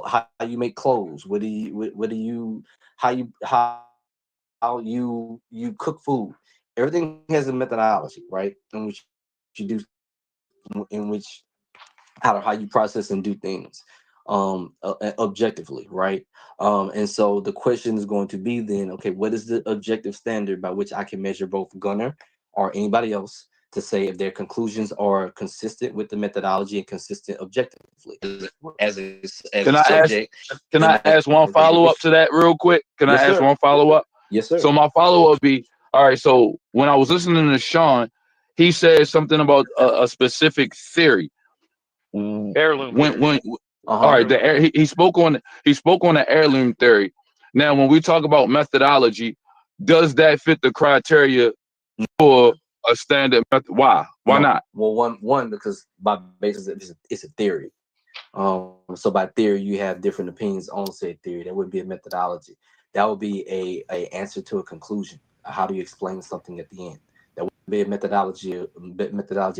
how you make clothes? What do you how you cook food? Everything has a methodology, right? In which you do, in which how you process and do things objectively, right? And so the question is going to be then, okay, what is the objective standard by which I can measure both Gunner or anybody else to say if their conclusions are consistent with the methodology and consistent objectively as a Can I ask? subject, Can then I that's ask one going to be follow the up to issue. that real quick? Can I Yes, ask sir. one follow up? Yes, So sir. my follow up be all right. So when I was listening to Sean, he said something about a specific theory. When Heirloom theory. all Uh-huh. right, Heirloom theory. he spoke on the heirloom theory. Now, when we talk about methodology, does that fit the criteria for a standard method? Why? Why No. not? Well, one because by basis it's a theory. So by theory, you have different opinions on said theory. That wouldn't be a methodology. That would be a answer to a conclusion. How do you explain something at the end? That would be a methodology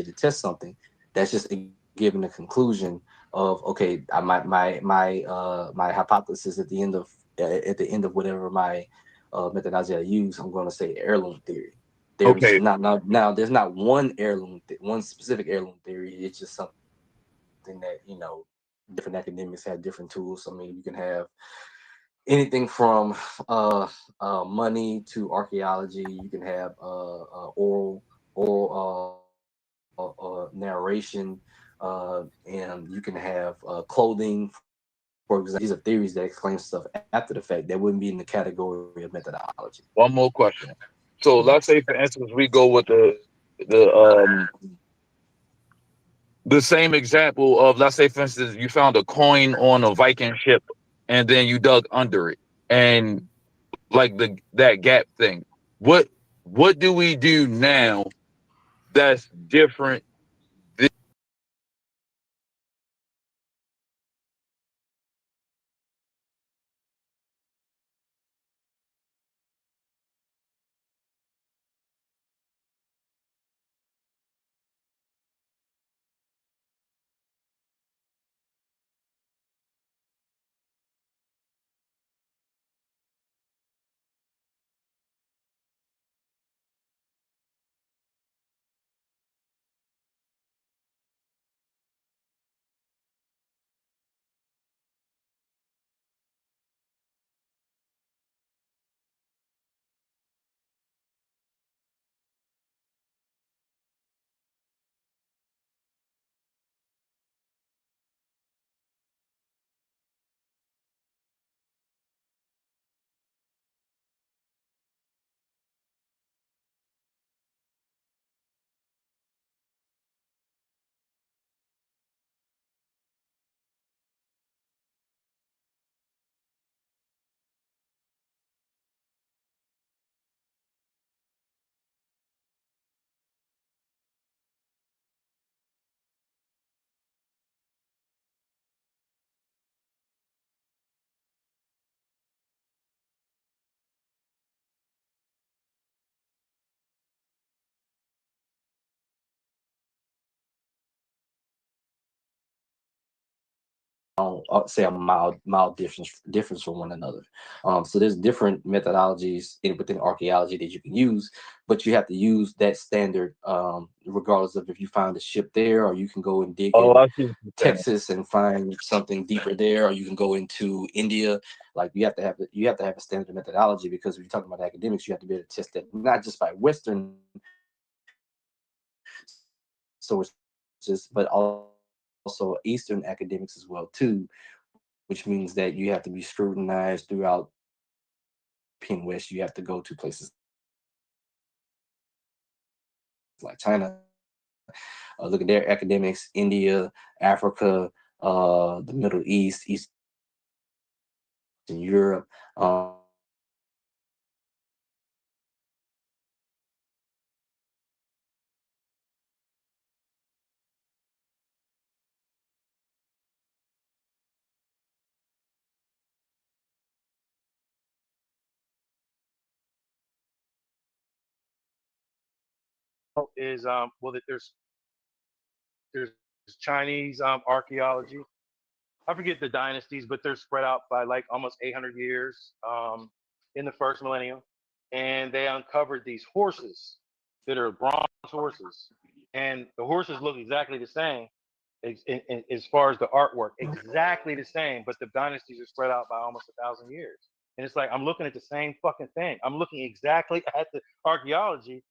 to test something. That's just giving a conclusion of okay, my hypothesis at the end of whatever my methodology I use. I'm going to say heirloom theory. There's Okay. not now. There's not one one specific heirloom theory. It's just something that different academics have different tools. I mean, you can have anything from money to archaeology. You can have oral narration, and you can have clothing. For example, these are theories that explain stuff after the fact that wouldn't be in the category of methodology. One more question. So let's say, for instance, we go with the the same example of, let's say, for instance, you found a coin on a Viking ship, and then you dug under it, and like that gap thing. What what do we do now that's different? Say a mild difference from one another. So there's different methodologies within archaeology that you can use, but you have to use that standard regardless of if you find a ship there, or you can go and dig Oh, in I see what you're saying. Texas and find something deeper there, or you can go into India. Like you have to have a standard methodology, because if you're talking about academics, you have to be able to test that not just by Western sources, but also Eastern academics as well too, which means that you have to be scrutinized throughout the European West. You have to go to places like China, look at their academics, India, Africa, the Middle East, Eastern Europe, and then you have to go to places like Is well, there's Chinese archaeology. I forget the dynasties, but they're spread out by like almost 800 years in the first millennium. And they uncovered these horses that are bronze horses. And the horses look exactly the same as far as the artwork, exactly the same, but the dynasties are spread out by almost 1,000 years. And it's like I'm looking at the same fucking thing. I'm looking exactly at the archaeology,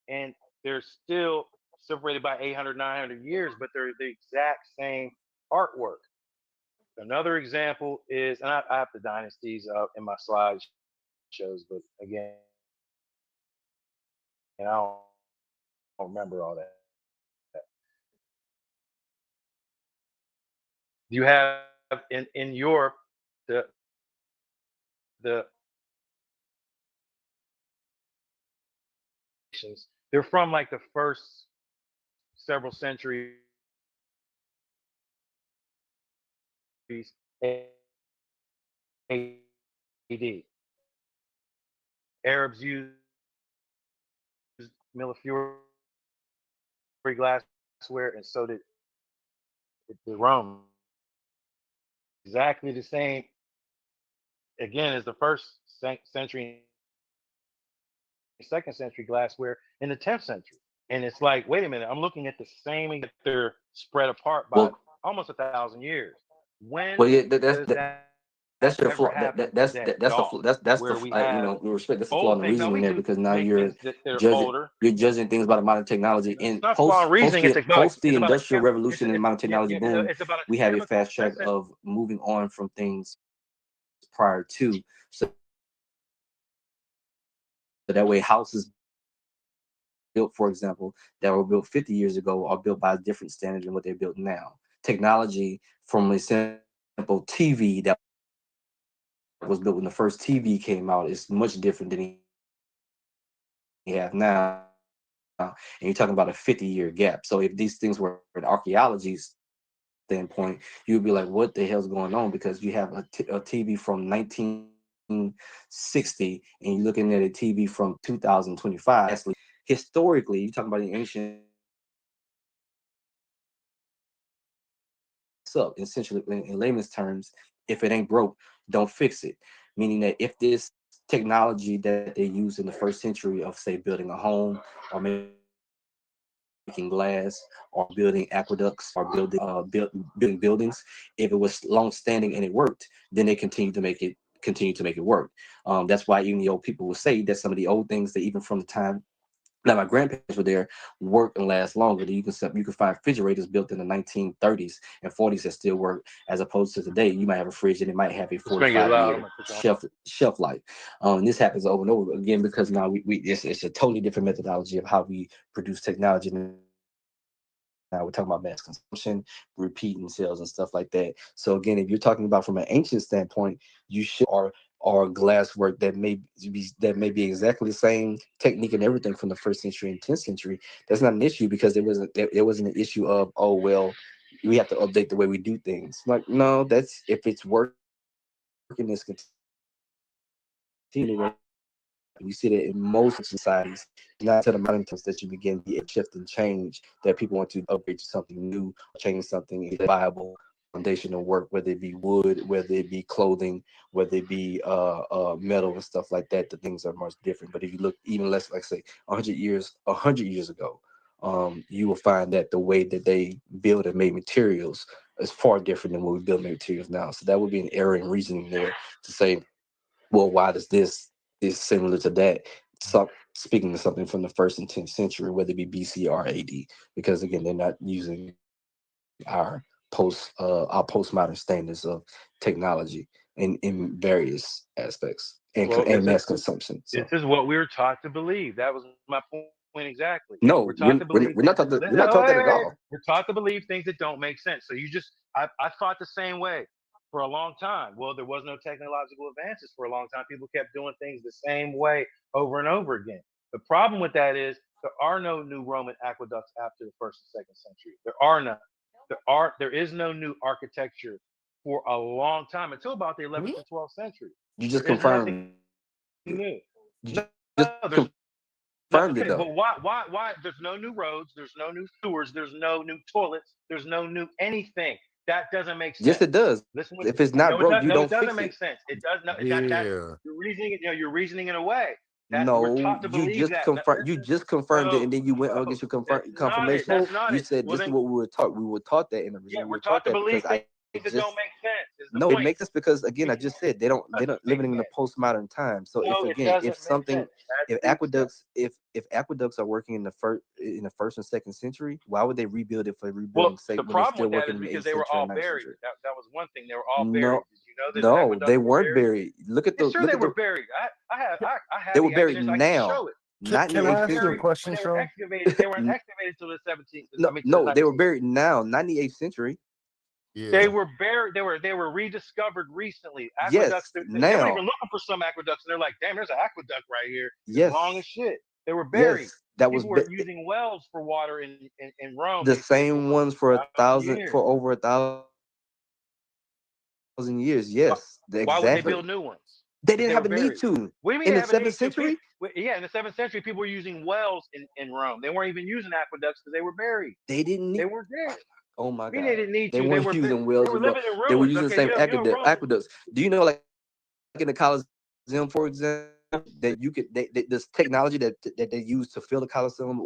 and they're still separated by 800, 900 years, but they're the exact same artwork. Another example is, and I have the dynasties up in my slide shows, but again, and I don't remember all that. You have in Europe the they're from like the first several centuries AD. Arabs used Millefiori glassware, and so did the Romans. Exactly the same, again, as the first century, second century glassware in the 10th century. And it's like, wait a minute, I'm looking at the same, they're spread apart by Well, almost 1,000 years. well, When yeah, does that that's your ever flaw. happen That's today at all? that's the Where we you have know, with respect, that's the flaw in old the things. Now reasoning we there, can because now make things that are judging older. you're judging things by the modern technology. It's And not flaw in reasoning. It's like post the it's about industrial revolution and modern yeah, technology yeah, boom, it's about a we have a chemical fast track of moving on from things prior to, so that way houses built, for example, that were built 50 years ago are built by a different standard than what they're built now. Technology from a simple TV that was built when the first TV came out is much different than he have now. And you're talking about a 50-year gap. So if these things were an archaeology standpoint, you'd be like, what the hell's going on? Because you have a TV from 1960 and you're looking at a TV from 2025. Historically, you're talking about the ancient up. Essentially, in layman's terms, if it ain't broke, don't fix it. Meaning that if this technology that they used in the first century of, say, building a home or making glass or building aqueducts or building buildings, if it was long standing and it worked, then they continue to make it work. That's why even the old people will say that some of the old things that even from the time that my grandparents were there work and last longer. You can find refrigerators built in the 1930s and 40s that still work, as opposed to today. You might have a fridge and it might have a It's gonna get 45 loud. I'm year gonna put you on. shelf life. And this happens over and over again because now it's a totally different methodology of how we produce technology. Now we're talking about mass consumption, repeating sales, and stuff like that. So again, if you're talking about from an ancient standpoint, you should or glass work that may be exactly the same technique and everything from the first century and 10th century. That's not an issue because it wasn't an issue of, oh well, we have to update the way we do things. Like, no, that's if it's working, it's continuing. You see that in most societies, not to the modern times that you begin to shift and change, that people want to upgrade to something new, change something viable, foundational work, whether it be wood, whether it be clothing, whether it be metal and stuff like that. The things are much different. But if you look even less, like say, 100 years ago, you will find that the way that they build and made materials is far different than what we build materials now. So that would be an error in reasoning there to say, well, why does this is similar to that? So, speaking to something from the first and 10th century, whether it be BC or AD, because again, they're not using our postmodern standards of technology in various aspects Well, and mass consumption. this So is what we were taught to believe. That was my point exactly. no, We're taught to believe we're things not taught that, we're not no, taught that at all. we're taught to believe things that don't make sense. So I thought the same way for a long time. Well, there was no technological advances for a long time. People kept doing things the same way over and over again. The problem with that is there are no new Roman aqueducts after the first and second century. There are none. There is no new architecture for a long time until about the 11th and 12th century. You There just is nothing confirmed it. new. You No, just there's no, confirmed it okay, though. but why? There's no new roads. There's no new sewers. There's no new toilets. There's no new anything. That doesn't make sense. Yes, it does. Listen, If it's not no, broke, you no, it don't doesn't fix make it. sense. It does not. That Yeah. you're reasoning. You're reasoning in a way that we're No, taught to you believe just that. confirm. You Listen, just confirmed it, no, and then you went no, against your that's not it. confirmation. That's So not You it. said Well, this is then, what we were taught. We were taught that, and the yeah, reason we we're were taught taught to that believe because things I that don't just make sense. Is the no, it point? makes sense because again, I just said they don't Doesn't make living in the sense. postmodern time. So if No, it again, if doesn't make something, sense. That if proves that. aqueducts are working in the first and second century, why would they rebuild it for Well, rebuilding sake the when they're problem still with that is working in the because eighth they were century all and ninth buried. century? That was one thing. They were all buried. No, Did you know that no, aqueducts they were weren't buried? buried. Look at Yeah, the sure look they at were the buried. I they have were the buried evidence. I can now, show it. not in They the Can were I eighth ask you a century. buried when question, they were Sean? excavated. They weren't excavated till the 17th. I No, mean, till the no, they were 19th. buried now, not in the eighth century. They Yeah. were buried. They were rediscovered recently. Aqueducts. Yes, They weren't now, even looking for some aqueducts, and they're like, "Damn, there's an aqueduct right here. It's long as yes, shit." They were buried. yes, that was People were using wells for water in Rome. the They said for same ones for years. over 1,000 years. Why, Yes, why would they But build new ones they if didn't they have were a need buried? to What do you mean in they the have a seventh need to? century. Yeah, in the 7th century, people were using wells in Rome. They weren't even using aqueducts because they were buried. They didn't They need. weren't there. Oh my I mean, they God, didn't need they to. weren't using They wells, were bro. living in They were ruins. using the Okay, same Rome. aqueducts. Do you know, like in the Colosseum, for example, that you could this technology that they use to fill the Colosseum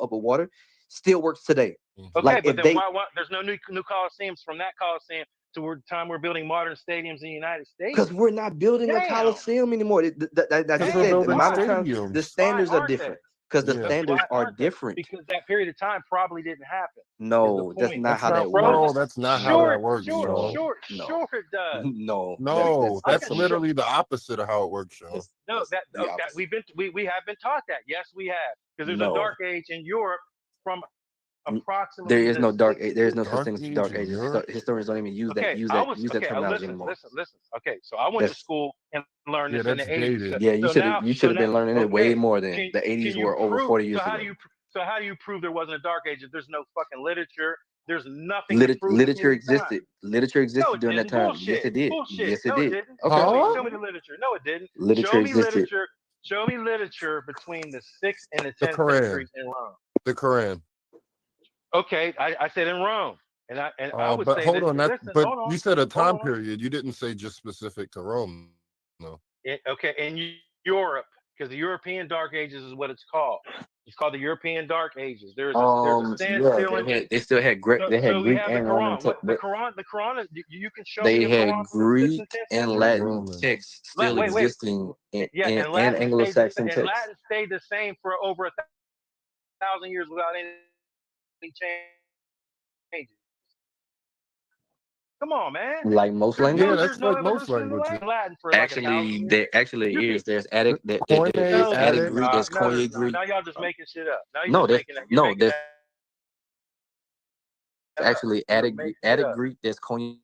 up with water still works today. Mhm. Okay, Like but if then they why there's no new Colosseums from that Colosseum to the time we're building modern stadiums in the United States? because we're not building a Damn. Coliseum anymore. I Because just we're said Damn. the building Why? modern time, the stadiums. Why standards are aren't they? different because the Yeah. standards Why are aren't they? different. Because that period of time probably didn't happen. Is the No, that's point. not That's how not, that Frozen. no, works. that's not how Sure, that works, Sean. No, sure it does. no. No, I that's can show. literally the opposite of how it works, Sean. No, That's the that opposite. we have been taught that. Yes, we have. Because there's a No, dark age in Europe from there approximately is the no dark age. sixth. There is no such Dark thing as age dark in ages. Europe? Historians don't even Okay, use that terminology listen, anymore. listen. Okay, so I went to That's school and learned Yeah, this in that's the 80s. dated. yeah. You should So have now, been learning it way okay, more than can the can 80s you were over prove? 40 years ago. So how do you prove there wasn't a dark age if there's no fucking literature? There's nothing to prove the Literature period of time. existed. Literature No, existed it during that didn't. time. Yes, Bullshit. it did. Bullshit. Yes, it No, it did. didn't. Okay. Huh? Show me the literature. No, it didn't. Literature Show me existed. literature. Show me literature between the 6th and the The 10th Quran. centuries in Rome. The Quran. Okay, I said in Rome, and I would But say hold that. on, Listen, but hold on, you said a hold time on. period. You didn't say just specific to Rome. No. Okay, in Europe, because the European Dark Ages is what it's called. It's called the European Dark Ages. There's a Yeah, standstill in. they still had Greek. They had So we Greek have the and Roman Quran. What text, but the Quran is. You can show me they a Quran had from the 6th and Greek 10th and century. Greek Latin Roman. texts still Wait. existing Yeah, and in Latin Anglo-Saxon texts. stayed the same for over 1,000 years without any changes. Come on, man. Like most Yeah, languages. There's that's no like most evolution in the languages. language. Latin for like 1,000 years. There actually You is. can There's Koine, no, Attic there's Attic. Greek. not. There's No, there's Koine not. Greek. Now y'all just making shit up. Now you're No, just making that. You're making there's that up. actually You're making it Attic up. Greek. There's Koine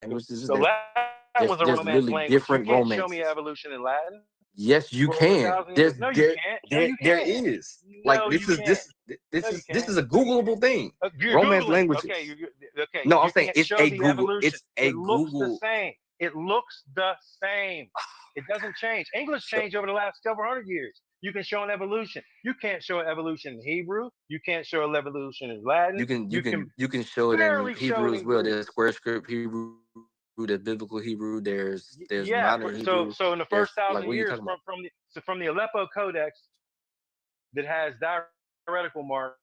languages. So Latin was a There's Romance literally language. You different can't show me romances. evolution in Latin Yes, you for over can. 1,000 years. No, you can't. No, you There can't. is. Like No, you can't. No, you this can't. is a Googleable thing. You're Romance googling. Okay, languages. okay. No, I'm You saying can't show the evolution. It's It a looks the Google. same. It looks the same. It doesn't change. English So changed over the last several hundred years. You can show an evolution. You can't show an evolution in Hebrew. You can't show an evolution in Latin. you can show it in Barely show Hebrew it as in well. Greek. There's square script Hebrew. There's biblical Hebrew. There's Yeah. modern Hebrew. So in the There's first like 1,000 what are you years talking about? from the Aleppo Codex that has diacritical marks,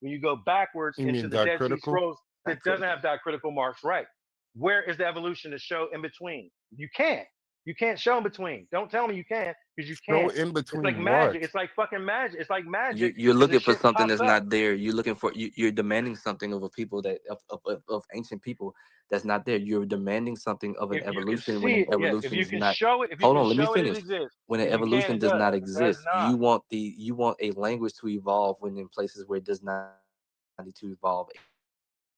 when you go backwards You into mean the Dead Sea diacritical? Scrolls, that doesn't have diacritical marks, right? Where is the evolution to show in between? You can't. You can't show in between. Don't tell me you can, because you Show can't. in It's like between magic. what? It's like fucking magic. It's like magic, You're and the looking for shit something pops that's up. not there. You're looking for you're demanding something of a people that of ancient people that's not there. You're demanding something of an If you can evolution when see an it, yes. If evolution you is can not. show it, if you Hold can on, let me show it, it finish. exists. When an If you can, evolution it does does. not It does exist, not. you want a language to evolve when in places where it does not need to evolve.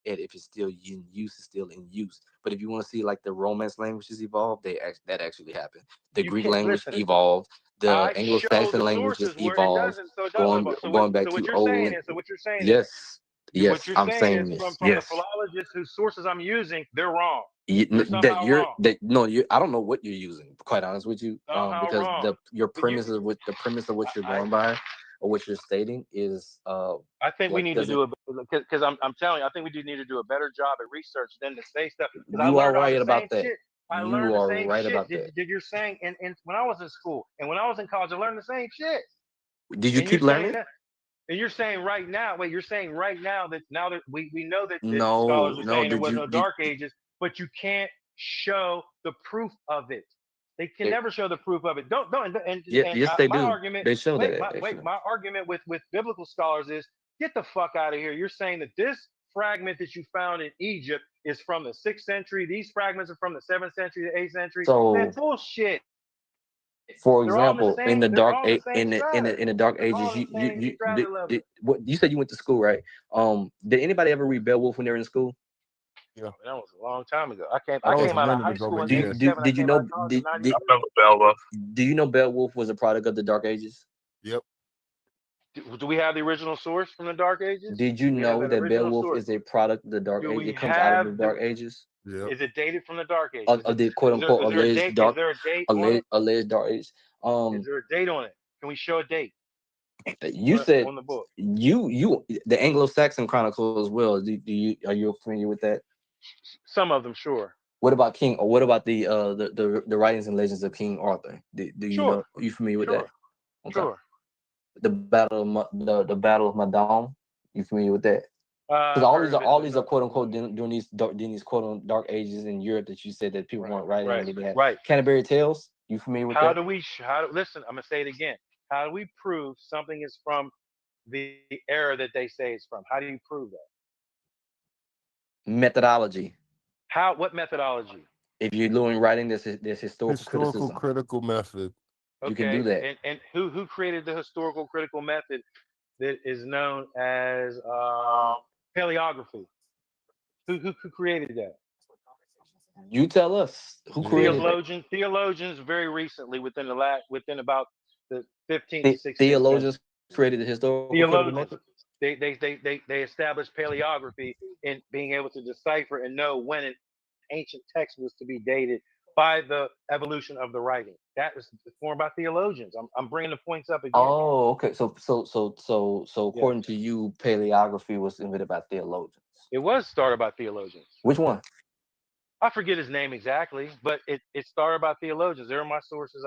And if it's still in use, it's still in use. But if you want to see like the Romance languages evolve, that actually happened. The You Greek can't language listen. evolved. The I show Anglo-Saxon the languages sources where it evolved, doesn't, so it doesn't evolve. going back So to what you're saying old. is, Yes, what yes, you're I'm saying is saying this. from the Yes, philologists whose sources I'm using, they're wrong. They're somehow wrong. you. I don't know what you're using. Quite honest with you, Somehow because wrong. your But you, premise of what you're I, going by. or what you're stating is I think we like need to doesn't. do it because I'm telling you, I think we do need to do a better job at research than to say stuff. Because I You are learned all right the same about that. shit. I You learned the are same right shit about that. that you're saying, and when I was in school and when I was in college, I learned the same shit. Did you And you're keep saying learning? that, and you're saying right now, wait, you're saying right now that we know that No, scholars are no. saying there Did was you? no dark ages, but you can't show the proof of it. They can It, never show the proof of it. Don't yeah, and yes, they my do. argument. They show Wait, that actually. my argument with biblical scholars is get the fuck out of here. You're saying that this fragment that you found in Egypt is from the 6th century. These fragments are from the 7th century, the 8th century. Man, So, bullshit. for They're all in the example, same. They're all in the same strata. in the dark They're all ages, in the same strata level. what you said you went to school, right? Did anybody ever read Beowulf when they were in school? Yeah, That was a long time ago. I that Okay. was came a out of minute high ago, school but in Do you yeah. do '87. I did you came out know of college in I did '92. remember Belva. do you know Beowulf was a product of the Dark Ages? Yep. Do we have the original source from the Dark Ages? Did you Do we have know that that original Beowulf source? is a product of the Dark Do Age? we It comes out of the have the? Dark Ages Yep. Is it dated from the Dark Ages? of the quote unquote Is there a alleged date? Is dark there a date on it? alleged Dark Ages. Is there a date on it? Can we show a date You said on the book? you the Anglo-Saxon Chronicle as well. Do you are you familiar with that? Some of them, sure, What about King or what about the writings and legends of King Arthur? Do you know sure, are you familiar with that? sure, Okay. sure. The Battle of Madame. You familiar with that? Because I've heard of it, all but these are not quote unquote familiar. during these quote unquote dark ages in Europe that you said that people Right, weren't writing right, and they had right. Canterbury Tales. You familiar with How that? do we? Listen? I'm gonna say it again. How do we prove something is from the era that they say it's from? How do you prove that? Methodology. How? What methodology? If you're doing writing, there's historical Historical criticism. critical method. You can do Okay, that. and who created the historical critical method that is known as paleography? Who created that? You tell us who Yeah. created that. Theologians very recently within about the 15th to 16th Theologians century. created the historical critical Theologians method. they established paleography in being able to decipher and know when an ancient text was to be dated by the evolution of the writing. That was formed by theologians. I'm bringing the points up again. Oh, okay. So Yeah, according to you, paleography was invented by theologians. it was started by theologians. Which one? I forget his name exactly, but it started by theologians. They're my sources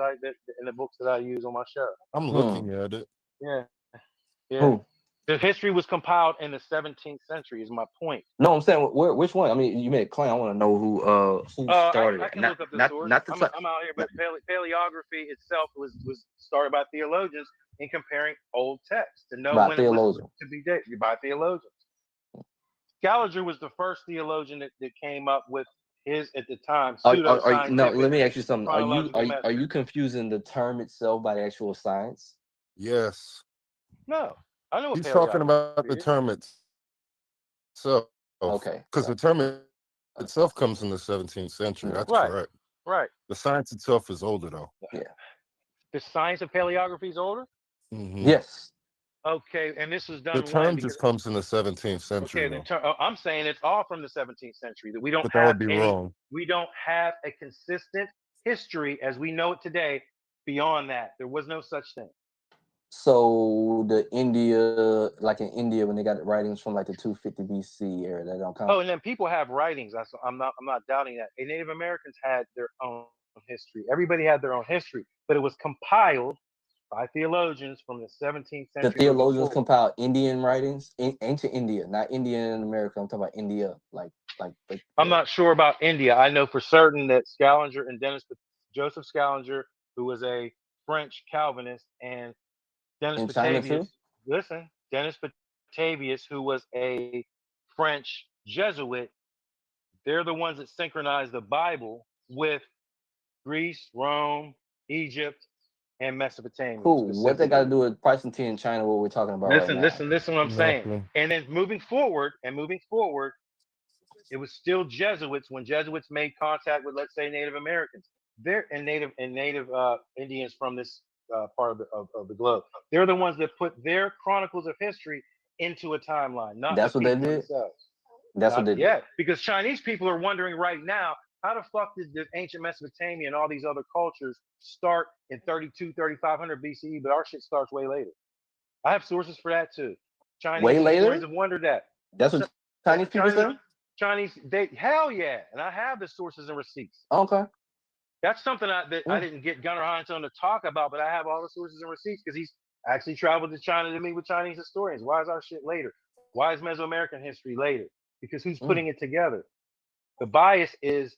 in the books that I use on my show. I'm Hmm. looking at it. Yeah, yeah. Who? The history was compiled in the 17th century. Is my point. No, I'm saying which one? I mean, you made a claim. I want to know who started I it. can look up the source. Not the time. I'm out here, but paleography itself was started by theologians in comparing old texts to know By when it was theologian. to be dated by theologians. Scaliger was the first theologian that came up with his at the time No, let pseudo-scientific me ask you something. chronological Are method. you confusing the term itself by the actual science? Yes. No, I know what He's talking paleography about the is. term itself. Okay. Because the term itself comes in the 17th century. That's Right, correct. right. The science itself is older, though. Yeah. The science of paleography is older. Hmm. Yes. Okay, and this was The done when? term Because just comes in the 17th century, okay, though. I'm saying it's all from the 17th century. That But that would be wrong. we don't have a consistent history as we know it today. Beyond that, there was no such thing. So like in India, when they got writings from like the 250 BC era, that don't count. Oh, and then people have writings. I'm not doubting that. And Native Americans had their own history. Everybody had their own history, but it was compiled by theologians from the 17th The century moving theologians forward. compiled Indian writings in ancient India, not India in America. I'm talking about India, I'm not sure about India. I know for certain that Scaliger and Joseph Scaliger, who was a French Calvinist, and Dennis in China too. Batavius, Dennis Batavius, who was a French Jesuit, they're the ones that synchronized the Bible with Greece, Rome, Egypt, and Mesopotamia Cool. What they got to specifically. do with Price in China? What we're talking about right now? Listen what I'm saying. Nothing. And then moving forward, it was still Jesuits when Jesuits made contact with, let's say, Native Americans. They're and Native Indians from this part of the globe. They're the ones that put their chronicles of history into a timeline, not the That's what they people did. themselves. That's what Not they did. yet, because Chinese people are wondering right now, how the fuck did the ancient Mesopotamia and all these other cultures start in 32, 3500 BCE, but our shit starts way later? I have sources for that too. Way Chinese historians later. have wondered that. That's what Chinese people Chinese, say. Chinese, they hell yeah, and I have the sources and receipts. Okay. That's something that I Yeah. didn't get Gunnar Hansen to talk about, but I have all the sources and receipts because he's actually traveled to China to meet with Chinese historians. Why is our shit later? Why is Mesoamerican history later? Because who's putting it together? The bias is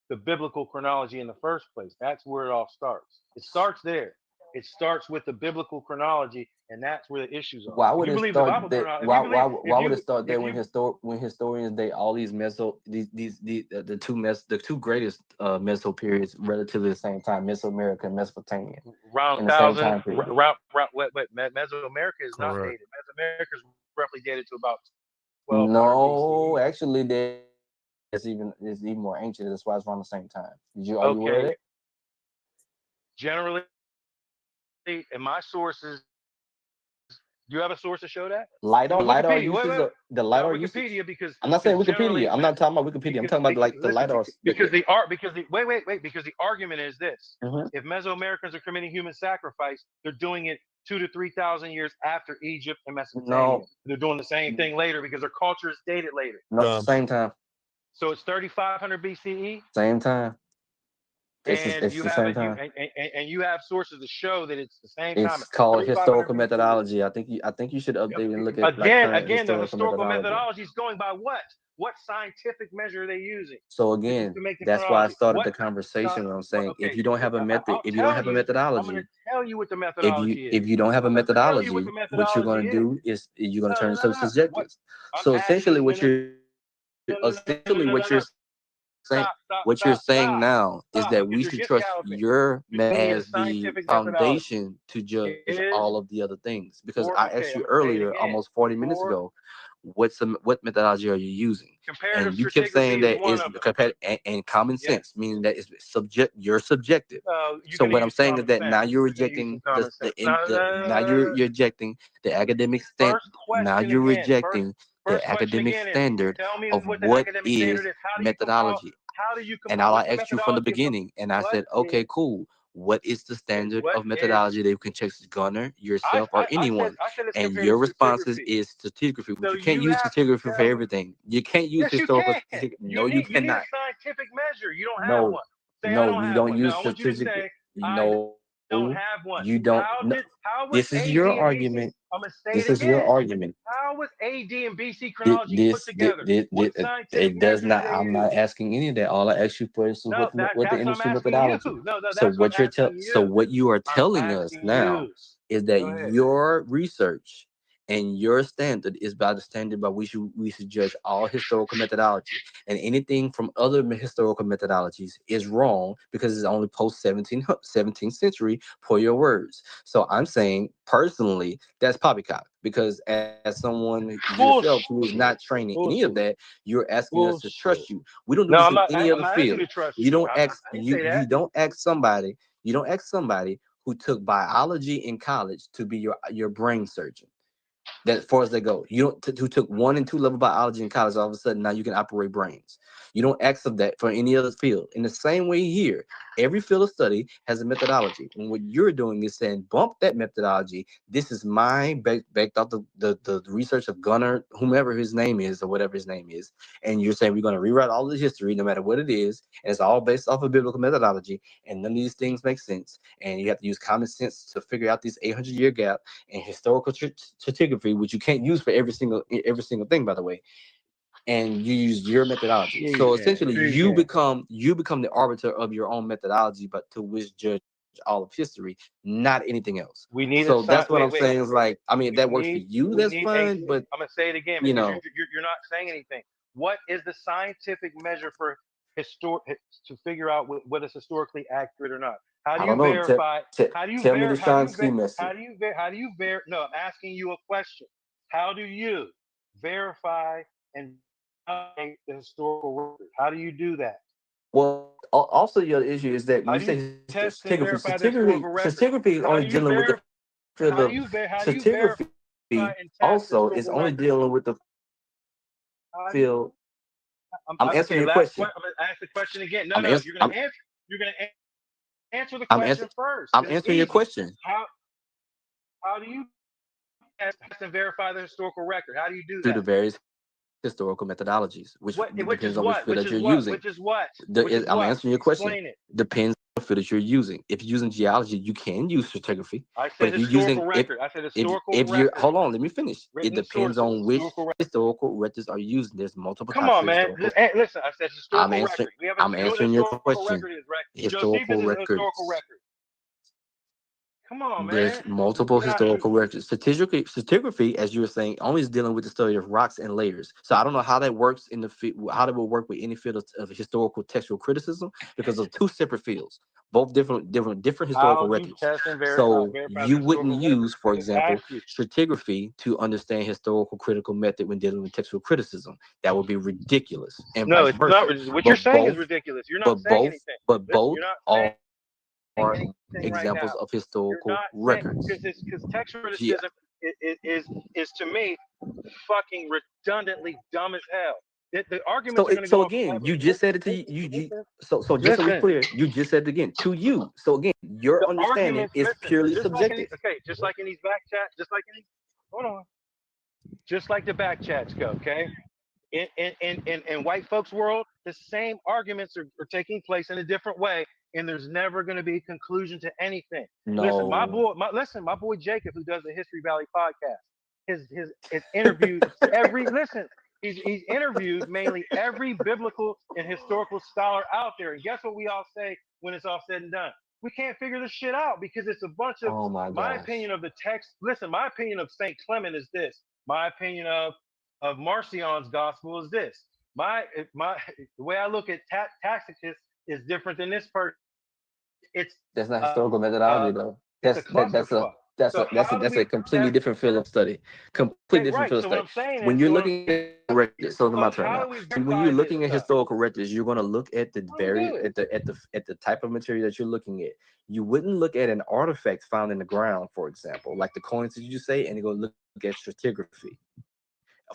the biblical chronology in the first place. That's where it all starts. It starts there. It starts with the biblical chronology, and that's where the issues are. Why If would you it believe the start Bible that? chronology, Why would it start if there when you historians they all these the two greatest meso periods relatively the same time, Mesoamerica and Mesopotamia around in the same thousand time period? wait, Mesoamerica is not Correct. dated. Mesoamerica is roughly dated to about 1200 No, BCE. actually, it's even more ancient. That's why it's around the same time. Are you aware of Okay, that? generally, in my sources, do you have a source to show that? LiDAR, Well, LiDAR Wikipedia. Wait, usage, wait. the Now LiDAR usage. Wikipedia, because I'm not saying generally Wikipedia. I'm when not talking about Wikipedia. I'm talking about like the listen, LiDAR. because the art because the wait because the argument is this: Mhm. if Mesoamericans are committing human sacrifice, they're doing it 2 to 3,000 years after Egypt and Mesopotamia. No, They're doing the same thing later because their culture is dated later. no, same time, So it's 3,500 BCE, same time. and It's you the have same it. time. And you have sources to show that it's the same time. It's It's called 3,500 historical BCE. methodology. I think you should update and look at like current Again, the historical historical methodology. methodology is going by what? What scientific measure are they using So to again, make the that's why I chronology? started What? the conversation when I'm saying if Okay, you don't have a method, I'll if you don't tell have a you. I'm going to methodology, tell you what the if you methodology is. if you don't have a I'm going to tell you what methodology, the what you're methodology going to is. do is you're going to No, turn no, no, yourself no, no. What? subjectives. I'm So asking. essentially, No, no, no, no, no, no, no, no, no. saying Stop, what you're stop, saying stop, now is stop. that Because we you're should just trust galloping. your We need a as the scientific methodology. foundation to judge It is all of the other things. Because I okay. asked I'm you going to say it earlier, again. almost 40 minutes For ago, what methodology are you using? comparative And you kept saying stratigraphy is that one is of them. compared and common Yes. sense, meaning that it's you're subjective. You're So going to what I'm use saying is common that now sense. you're You're going to use some rejecting common sense. No, no, no, now no, no, no. you're rejecting the academic stand. First Now question you're again. rejecting the First question academic again is standard tell me of what the what academic standard is is. methodology. How do you And compile? all I What's the asked you from the methodology of beginning, and I what said, is okay, cool. What is the okay? standard What of is methodology that you can check Gunner, yourself, or I said anyone? it's And comparative your responses stratigraphy. is stratigraphy, but So you can't you use have to stratigraphy for tell me. everything. You can't use Yes, you historical can. stratigraphy. No, you You need a cannot. scientific measure. You don't have No, one. Say I no, don't you have don't one. No, use I want you to strategic. say I No, don't have one. you don't. No. How was This is AD your and BC? argument. I'm gonna say it This is your again. argument. How was AD and BC chronology put together? What scientific It does measures do not. they I'm not use? asking any of that. All I asked you for is No, what the that's what I'm industry asking you. methodology. No, So that's what I'm asking so you. what you are I'm telling us asking now you. is that Go ahead. your research and your standard is by the standard by which we should judge all historical methodology, and anything from other historical methodologies is wrong because it's only post 17th century, per your words. So I'm saying personally that's poppycock, because as someone yourself who is not Bullshit. training any of Bullshit. that, you're asking us to trust Bullshit. you. We don't do No, this I'm in not. any other I'm not asking field. you to trust You you. don't ask I didn't say you that. don't ask somebody who took biology in college to be your brain surgeon. That as far as they go, you don't who took 1 and 2 level biology in college. All of a sudden, now you can operate brains. You don't ask of that for any other field. In the same way here, every field of study has a methodology, and what you're doing is saying, bump that methodology. This is mine, backed off the research of Gunnar, whomever his name is, or whatever his name is, and you're saying we're going to rewrite all the history, no matter what it is, and it's all based off of biblical methodology, and none of these things make sense, and you have to use common sense to figure out this 800-year gap and historical stratigraphy, which you can't use for every single thing, by the way. And you use your methodology. So essentially, you become the arbiter of your own methodology, but to which judge all of history, not anything else. We need So a that's what sign. I'm saying is like, I mean, if that works for you, We that's need fine. But I'm gonna say it again you because know, you're not saying anything. What is the scientific measure for to figure out what is historically accurate or not? How do I you don't know. verify? How do you Tell me the Sean ski how method. do you how do you No, I'm asking you a question. How do you verify and validate the historical record? How do you do that? Well, also your issue is that when How you do you say test and stratigraphy, verify the historical record? stratigraphy is How only do you dealing with the field of how do you verify and stratigraphy. test Also, is historical only record? dealing with the How do you, field. I'm answering okay, your question. I'm gonna ask the question again. No, I'm no, ans- I'm you're gonna answer the I'm question answering first I'm because it's answering your easy. question. How how do you test and verify the historical record? How do you do through that? the various historical methodologies, which What? Which depends is on which what? field Which that is you're what? using. Which is what? Which is I'm what? answering your question. Explain it. Depends on the field that you're using. If you're using geology, you can use stratigraphy. I But said if you're using historical record. I said historical if you're record. hold on, let me finish. It Written depends sources. on which Historical record. historical records are used. There's multiple Come types on, of man. historical. Listen, I said I'm historical answering. record. We have a, I'm you know what answering your historical question. record is, right? Josephus Historical is a records. historical record. Come on, There's man. multiple You're not. historical records. Stratigraphy, as you were saying, only is dealing with the study of rocks and layers. So I don't know how that works in the how that will work with any field of historical textual criticism, because those two separate fields, both different How historical do you records. test and So verify the you wouldn't historical record? use, for I just example, asked you. stratigraphy to understand historical critical method when dealing with textual criticism. That would be ridiculous, and No, vice it's not. versa. What you're But saying is both, ridiculous. You're not but saying both, anything. but Listen, both you're not saying are anything right now. examples of You're historical not saying records. because textual criticism is to me fucking redundantly dumb as hell. The arguments are going to So go on again, forever. you just said it to you. So just so we're Listen. clear, you just said it again to you. So again, your The understanding arguments. is Listen, purely just like in subjective. just like in these back chats, hold on, just like the back chats go. Okay, in white folks' world, the same arguments are taking place in a different way, and there's never going to be a conclusion to anything. Listen, No, my boy Jacob, who does the History Valley podcast, his interviewed every listen. He's interviewed mainly every biblical and historical scholar out there, and guess what we all say when it's all said and done? We can't figure this shit out because it's a bunch of oh my my gosh. opinion of the text. Listen, my opinion of Saint Clement is this. My opinion of Marcion's gospel is this. My the way I look at Tacitus is different than this person. It's That's not uh, historical uh methodology though. it's a That's clusterfuck. So how do that's a we completely test? different field of study. Completely Okay, different right. field of So what study. I'm saying When is, you're looking at records, so my so turn how now. do we When you're verify this looking at stuff? historical records, you're going to look at the How do we do it? at the type of material that you're looking at. You wouldn't look at an artifact found in the ground, for example, like the coins that you say, and you go look at stratigraphy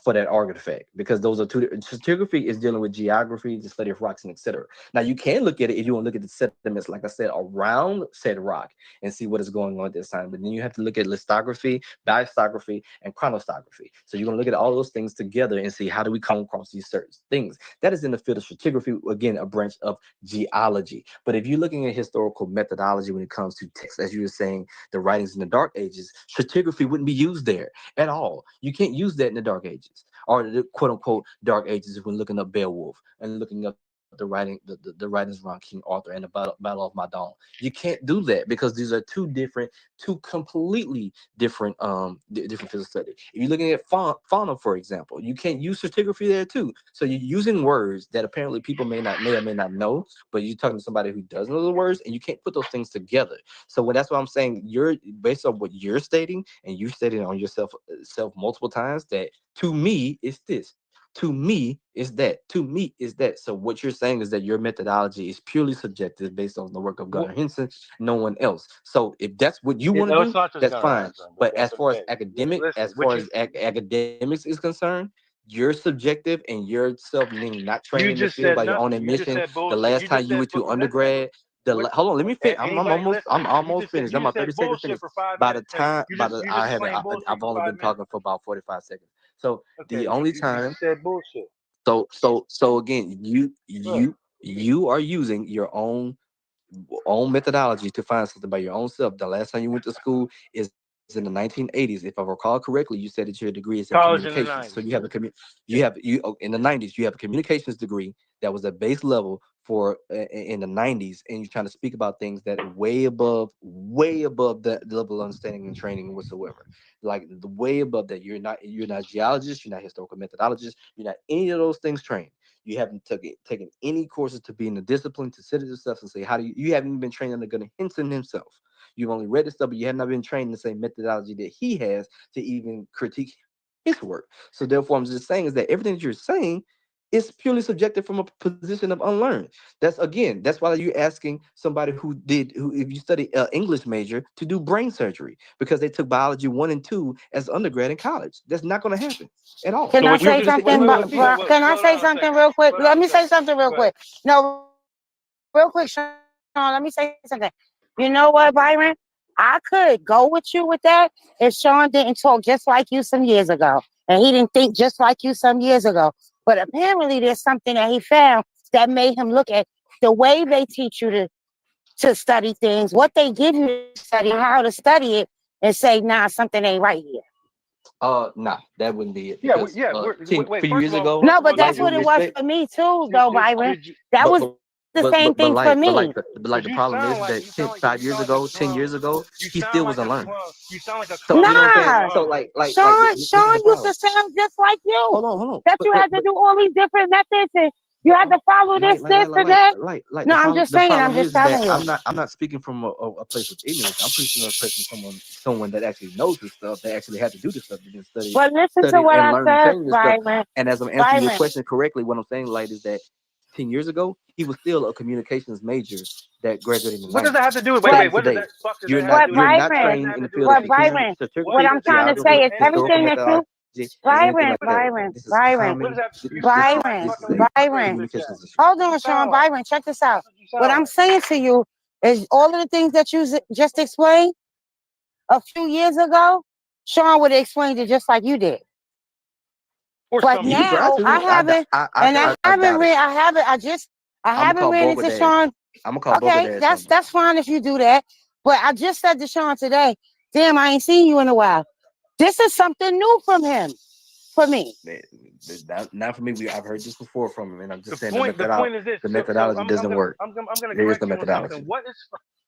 for that artifact, because those are two. Stratigraphy is dealing with geography, the study of rocks, and etc. Now you can look at it if you want to look at the sediments, like I said, around said rock and see what is going on at this time. But then you have to look at lithography, biostography, and chronostography. So you're going to look at all those things together and see how do we come across these certain things. That is in the field of stratigraphy, again, a branch of geology. But if you're looking at historical methodology when it comes to text, as you were saying, the writings in the Dark Ages, stratigraphy wouldn't be used there at all. You can't use that in the Dark Ages, or the quote unquote Dark Ages, if we're looking up Beowulf and looking up the writings around King Arthur and the Battle of Madon. You can't do that because these are two completely different different fields of study. If you're looking at fauna, for example, you can't use stratigraphy there too. So you're using words that apparently people may or may not know, but you're talking to somebody who does know the words, and you can't put those things together. So when that's what I'm saying, you're based on what you're stating, and you stated on yourself self multiple times that to me it's this. To me, is that. To me, is that. So what you're saying is that your methodology is purely subjective, based on the work of Well, Gunnar Henson, no one else. So if that's what you want to no, it's do, not just that's Gunnar fine. Hansen, but But that's okay. Listen, as far as academics is concerned, you're subjective and you're self-leaning, not trained you in the just field said by your nothing. own You just admission. said The bullshit. last You time just you said, went to listen. undergrad, What? hold on, let me finish. Anybody listen? I'm You almost just said finished. I'm you about just said 30 seconds bullshit finished. for 5 By the minutes. Hey, time, you just explained bullshit I've for only been 5 minutes. talking for about 45 seconds. So Okay, the only you time, just said bullshit. so again, Look, you are using your own methodology to find something by your own self. The last time you went to school is in the 1980s, if I recall correctly. You said that your degree is in college in the communications, so you 90s. have in the 90s you have a communications degree that was a base level for in the 90s, and you're trying to speak about things that are way above the level of understanding and training whatsoever, like the way above that. You're not a geologist, you're not a historical methodologist, you're not any of those things trained. You haven't taken any courses to be in the discipline to sit at yourself and say, how do you haven't even been trained under Gunnar Henson himself. You've only read the stuff, but you have not been trained in the same methodology that he has to even critique his work. So therefore, I'm just saying is that everything that you're saying is purely subjective from a position of unlearned. That's why you're asking somebody who, if you study English major, to do brain surgery because they took biology 1 and 2 as undergrad in college. That's not going to happen at all. Can So I what you say just Because something? wait, anyone Latifa, who wait, Can I slow say down a something second. real quick? Slow Let down a me say second. something real Go ahead. quick. No, real quick, Sean. Let me say something. You know what, Byron? I could go with you with that if Sean didn't talk just like you some years ago and he didn't think just like you some years ago. But apparently there's something that he found that made him look at the way they teach you to study things, what they give you to study, how to study it, and say, nah, something ain't right here. Nah, that wouldn't be it Yeah, because wait. few First years of all, ago, No, but like that's with what it was respect, for me too, did, though, did, Byron. did you? That but was but the same thing for me. like Because the you problem sound is like that 5 years ago, 10 years ago, you he sound still like was a unlearned. you sound like a So you know what I'm saying? Nah, So conversation. this is Sean the used problem. to sound just like you. Hold on. That you had to do all these different methods and you had to follow this, and that. Like No, I'm just the saying. I'm problem just is that telling you. I'm not speaking from a place of ignorance. I'm preaching a place from someone that actually knows this stuff, that actually had to do this stuff, that But listen to study what and I learn and said, change this stuff. Byron. And as I'm answering your Byron. question correctly, what I'm saying, like, is that 10 years ago, he was still a communications major that graduated in What does that 90s. have to do with? But Wait. Same What does today. that fuck does You're that have not to but do with anything? What does Byron. that have in to the do with field of But anything? Byron. What What strategraphy, I'm does that trying have to to do geography, say with is anything? everything historical that you, methodology, and anything Byron. like that. Byron. This is Byron. What common. does that? This You this sound like Byron. this is fucking a retarded, Byron. bitch communications ass. industry. Hold What you on, Sean. sound like? Byron. Check this out. What you What sound I'm like? saying to you is all of the things that you just explained a few years ago, Sean would have explained it just like you did. Or But some You can years try now ago. I to. haven't, and I doubt it. I I'm gonna haven't call ran both of into their ass. Sean. I'm gonna call both of Okay, their ass on that's fine if you do that. But I just said to Sean today, damn, I ain't seen you in a while. This is something new from him, for me. Not for me. I've heard this before from him, and I'm The just saying point is this. the So methodology doesn't work. I'm gonna There is correct no you on something. methodology.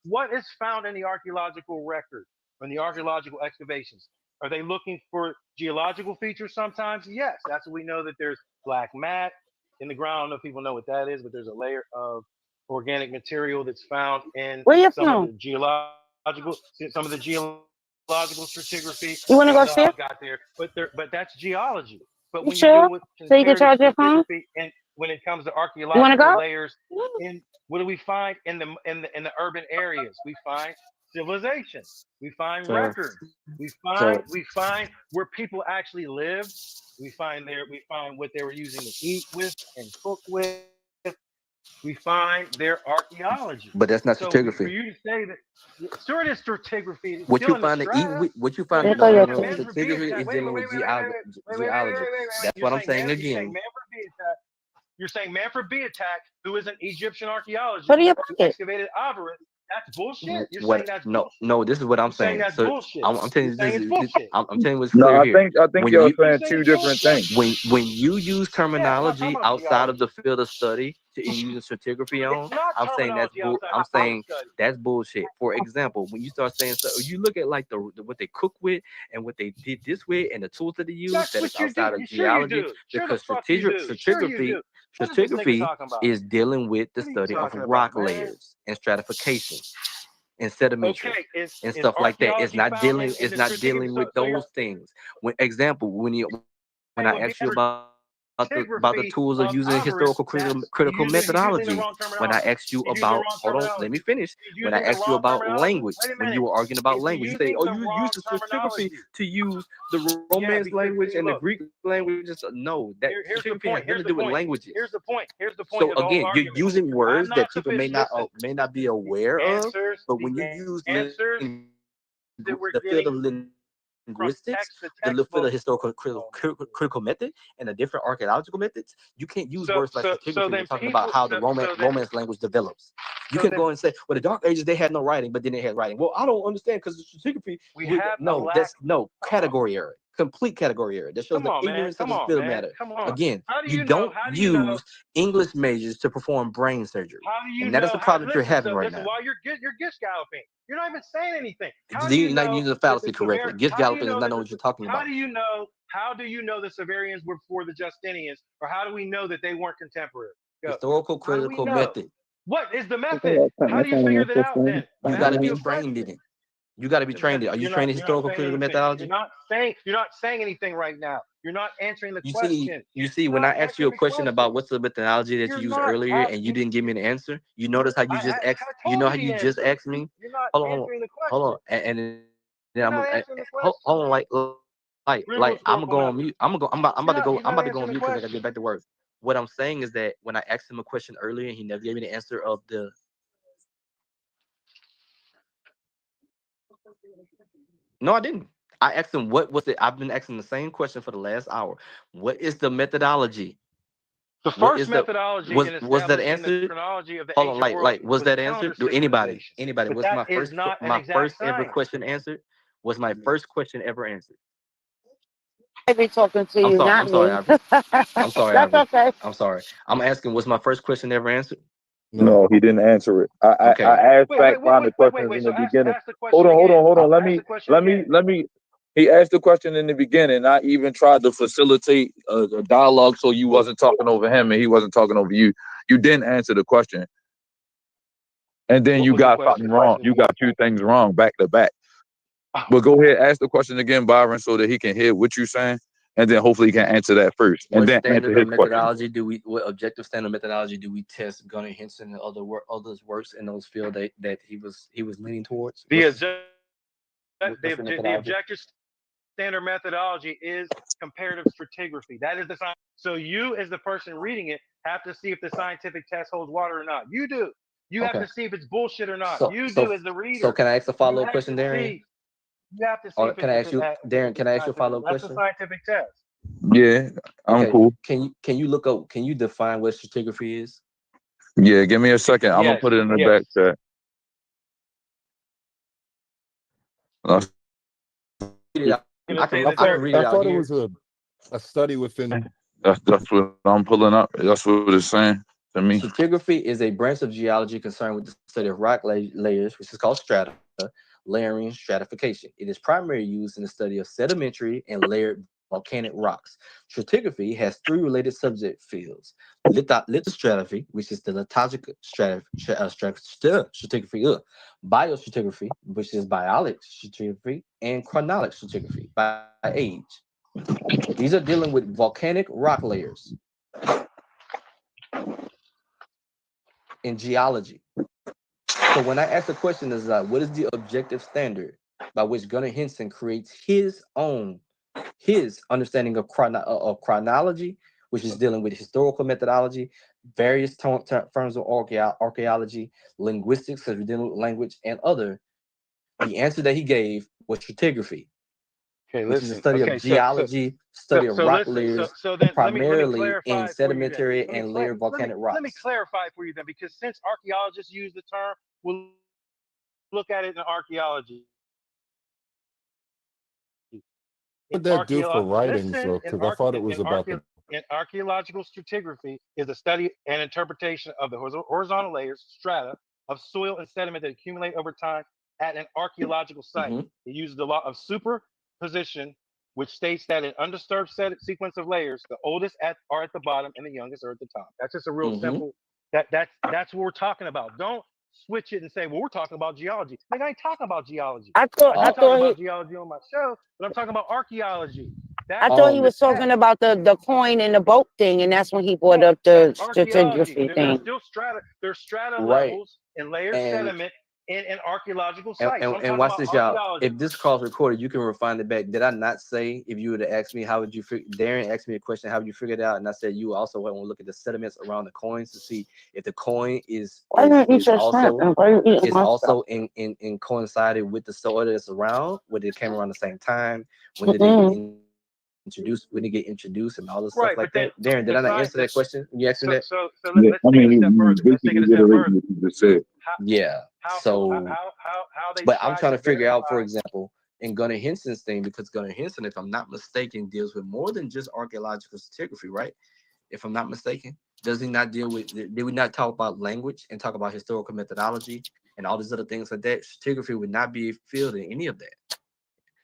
What is found in the archaeological record, in the archaeological excavations? Are they looking for geological features sometimes? Yes. That's what we know, that there's black mat in the ground. I don't know if people know what that is, but there's a layer of organic material that's found in Where you some of from? the geological stratigraphy You want to that go Doug ship? got there. But that's geology. But You when you deal sure? with So you can comparative charge your phone? stratigraphy and when it comes to You want to archaeological go? layers, in what do we find in the urban areas? We find civilization. We find So records. so We find where people actually lived. We find what they were using to eat with and cook with. We find their archaeology. but that's not So for you stratigraphy. to say that, sure, it is stratigraphy. It's What still you in the find to eat strata. with, what you So find There you're go no your saying that no food. Manfred stratigraphy Beatat. is dealing with geology. That's You're what I'm saying saying again. Manfred Beatat. You're saying Manfred Beatat, who is an Egyptian Put archaeologist in your who pocket. excavated Avaris. That's bullshit. You're saying What? that's bullshit. No. This is what I'm You're saying saying. that's So bullshit. I'm telling You're you saying this. it's bullshit. I'm telling you what's No, clear here. I think When y'all you You're saying saying two it's different bullshit. things. when you use Yeah, I'm terminology an outside of the archaeologist. field of study to using stratigraphy It's on, not I'm saying that's terminology outside I'm the field of saying study. that's bullshit. For example, when you start saying stuff, you look at like the what they cook with and what they did this with and the tools that they use, That's that is what you do. outside of Sure you geology, do. Sure the because fuck you do. Sure you do. What is this nigga stratigraphy talking about? is dealing with the What are you study of talking about, rock man? layers and stratification and sedimentary Okay, and is stuff like that. archaeology found in It's the not stratigraphy? dealing with So you're those things. When I saying with asked you being about the stratigraphy tools of of using avarice, historical that's critical you're using the methodology, wrong when I terminology. asked you You're using the about, wrong hold on, let me terminology. finish. You're When I using the asked you wrong about terminology. language, Wait a when you minute. were arguing about You're language, you say, using oh, the you wrong use the stratigraphy terminology. to use the Yeah, Romance because language and the look, Greek language. No, that here's the stratigraphy has point. nothing Here's to the do with point. languages. Here's the point So of the whole again, you're argument. using I'm words not that people sufficient. Listen, may not be the aware of, answers, but the when you use answers that we're the field getting of from linguistics, text to the field textbook. of historical Oh, critical method, and the different archaeological methods, you can't use words like so stratigraphy when then talking about how the Romance language develops. You so can then go and say, well, the Dark Ages they had no writing, but then they had writing. Well, I don't understand because the stratigraphy. we have a No, lack. that's no Come on, category error, complete category error. That shows come the on, man. ignorance of Come the on, field man. matter. Come on. Again, How do you you know? don't use English majors to perform brain surgery, How do you and that is know? the problem that you're Listen, having so right listen. now. While you're gift galloping, you're not even saying anything. How do you You're not know using the that the fallacy correctly. Sever? Gift How do you galloping is know not that knowing the? what you're talking How about. do you know? How do you know the Severians were before the Justinians, or how do we know that they weren't contemporary? Go. Historical How do we critical know? method. What is the method? How do you figure that out? Then You I'm got to asking be you a trained question. in it. You got to be trained in it. Are you trained in You're not historical saying critical anything. methodology? You're not saying anything right now. You're not answering the question. You see, You're when not I asked you answering a the question about question. what's the methodology that you You're used not earlier and you asking. didn't give me an answer, you notice how you just asked, I you told know you how the you just answer. asked me? You're not Hold on, answering the hold on. question. Then You're I'm not gonna answering the hold question. on, I'm gonna go on mute. I'm about to go. I'm You're not about to go on answering the mute because I gotta question. get back to work. What I'm saying is that when I asked him a question earlier, he never gave me the answer of the No, I didn't. I asked him what was it. I've been asking the same question for the last hour. What is the methodology? The What first is the methodology in was that establishing the answered? chronology of the Hold on, ancient world was was that answered? calendar Do anybody synchronization. But was that is not an my exact first ever science. question answered? Was my first question ever answered? I be talking to you, I'm not sorry, me. Ivory. I'm sorry, That's Ivory. okay. I'm sorry. I'm asking, was my first question ever answered? No. No, he didn't answer it. I Okay. asked Wait, wait, fact wait, finding wait, wait, wait, questions wait. in So the beginning. ask the Hold question on, hold on, again. hold on. Ask the question again. Let me. He asked the question in the beginning. I even tried to facilitate a dialogue so you wasn't talking over him and he wasn't talking over you. You didn't answer the question, and then What you was the got something question? wrong. You got two things wrong back to back. Oh, But go ahead, ask the question again, Byron, so that he can hear what you're saying, and then hopefully he can answer that first, and What then answer standard of his question. methodology do we? What objective standard methodology do we test Gunnar Henson and others works in those field that he was leaning towards? the What's the methodology? objective standard methodology is comparative stratigraphy. That is the science. So you, as the person reading it, have to see if the scientific test holds water or not. You do. You have Okay. to see if it's bullshit or not. So You so do as the so reader. can I ask a You follow up have question, to Darian? see. You have to see Or if can I ask you, Darren? Can I ask you a follow up that's a question? scientific test. Yeah, I'm Okay. cool. Can you look up? Can you define what stratigraphy is? Yeah, give me a second. I'm gonna Yes, put it in the back yes. chat. Read it out. I'm gonna say I that can there. read I it out thought it here. was a study within. That's what I'm pulling up. That's what it's saying to me. Stratigraphy is a branch of geology concerned with the study of rock layers, which is called strata, layering, stratification. It is primarily used in the study of sedimentary and layered volcanic rocks. Stratigraphy has three related subject fields: lithostratigraphy, which is the lithologic stratigraphy, biostratigraphy, which is biolic stratigraphy, and chronologic stratigraphy by age. These are dealing with volcanic rock layers in geology. So when I ask the question is what is the objective standard by which Gunnar Henson creates his understanding of chronology, which is dealing with historical methodology, various terms of archaeology, linguistics, because we're dealing with language, and other. The answer that he gave was stratigraphy, Okay, which is a listen. study of Okay, geology, study of so rock listen. layers, So then let me primarily in clarify for you then. sedimentary and layered volcanic Let me rocks. clarify for you then, because since archaeologists use the term, we'll look at it in archaeology. In What did that do for archaeology, writings listen, though? Because I thought it was about the. in archaeological stratigraphy is a study and interpretation of the horizontal layers, strata, of soil and sediment that accumulate over time at an archaeological site. Mhm. It uses the law of superposition, which states that an undisturbed sequence of layers, the oldest are at the bottom and the youngest are at the top. That's just a real Mhm. simple. That's what we're talking about. Don't switch it and say, well, we're talking about geology. Like, I ain't talking about geology. I I thought do talk he about geology on my show, but I'm talking about archaeology. I That thought he is the was test. talking about the coin and the boat thing, and that's when he brought No, up the that's archaeology. stratigraphy There's thing. still strata. There's strata Right. levels and layered And sediment in an archaeological site. So I'm and talking watch about this, y'all. archaeology. If this call's recorded, you can refine it back. Did I not say if you would have asked me how would you figure? Darren asked me a question, how would you figure it out? And I said you also want to look at the sediments around the coins to see if the coin Why didn't you eat your shrimp? also And why are you eating is my stuff? also in coincided with the soil that's around, whether it came around the same time, when did it Mm-mm. get introduced, when did it get introduced, and all this stuff Right, like but then that. Darren, did the I not science. answer that question? You asked me that. So Yeah, let's I take it mean, a step you further. Let's take basically it a step reiterating further. what you just said. How Yeah. how So, how they but I'm try trying to to figure out, for verify. example, in Gunnar Henson's thing, because Gunnar Henson, if I'm not mistaken, deals with more than just archaeological stratigraphy, right? If I'm not mistaken, does he not deal with? Did we not talk about language and talk about historical methodology and all these other things like that? Stratigraphy would not be filled in any of that.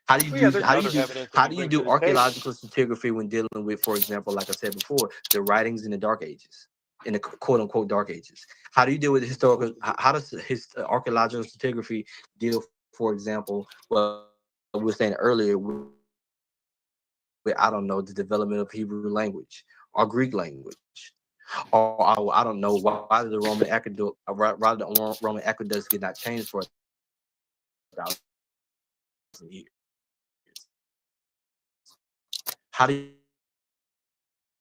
How do you Well, yeah, do? there's other evidence that How he do you brings to do the table. archaeological stratigraphy when dealing with, for example, like I said before, the writings in the Dark Ages, in the quote unquote Dark Ages? How do you deal with historical? How does his archaeological stratigraphy deal, for example, well, we were saying earlier with I don't know the development of Hebrew language or Greek language, or I don't know why did the Roman aqueducts get not changed for 1,000 years? How do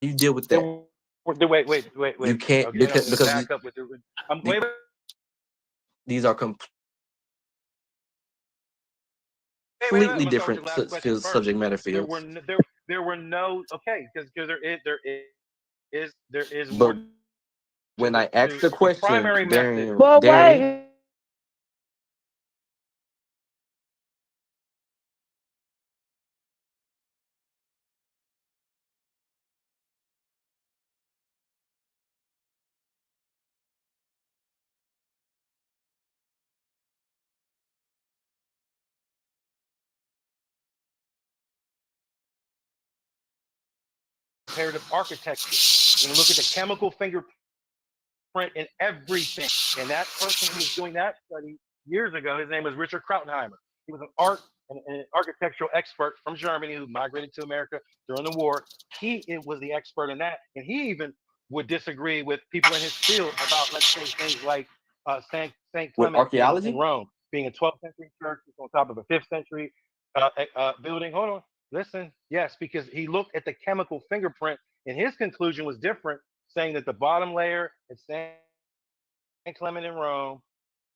you deal with that? Wait. You can't Again, I'm going to because back up with the. I'm wait. these are completely I'm gonna start with different your last question first. subject matter There were fields. there were no okay because there is more But when I to asked the the question, primary method. Well, Darian, wait. Comparative architecture. You're gonna look at the chemical fingerprint in everything. And that person who was doing that study years ago, his name was Richard Krautenheimer. He was an art and an architectural expert from Germany who migrated to America during the war. It was the expert in that, and he even would disagree with people in his field about, let's say, things like Saint with Clement in archaeology, Rome being a 12th century church on top of a 5th century building. Hold on, listen. Yes, because he looked at the chemical fingerprint, and his conclusion was different, saying that the bottom layer at Saint Clement in Rome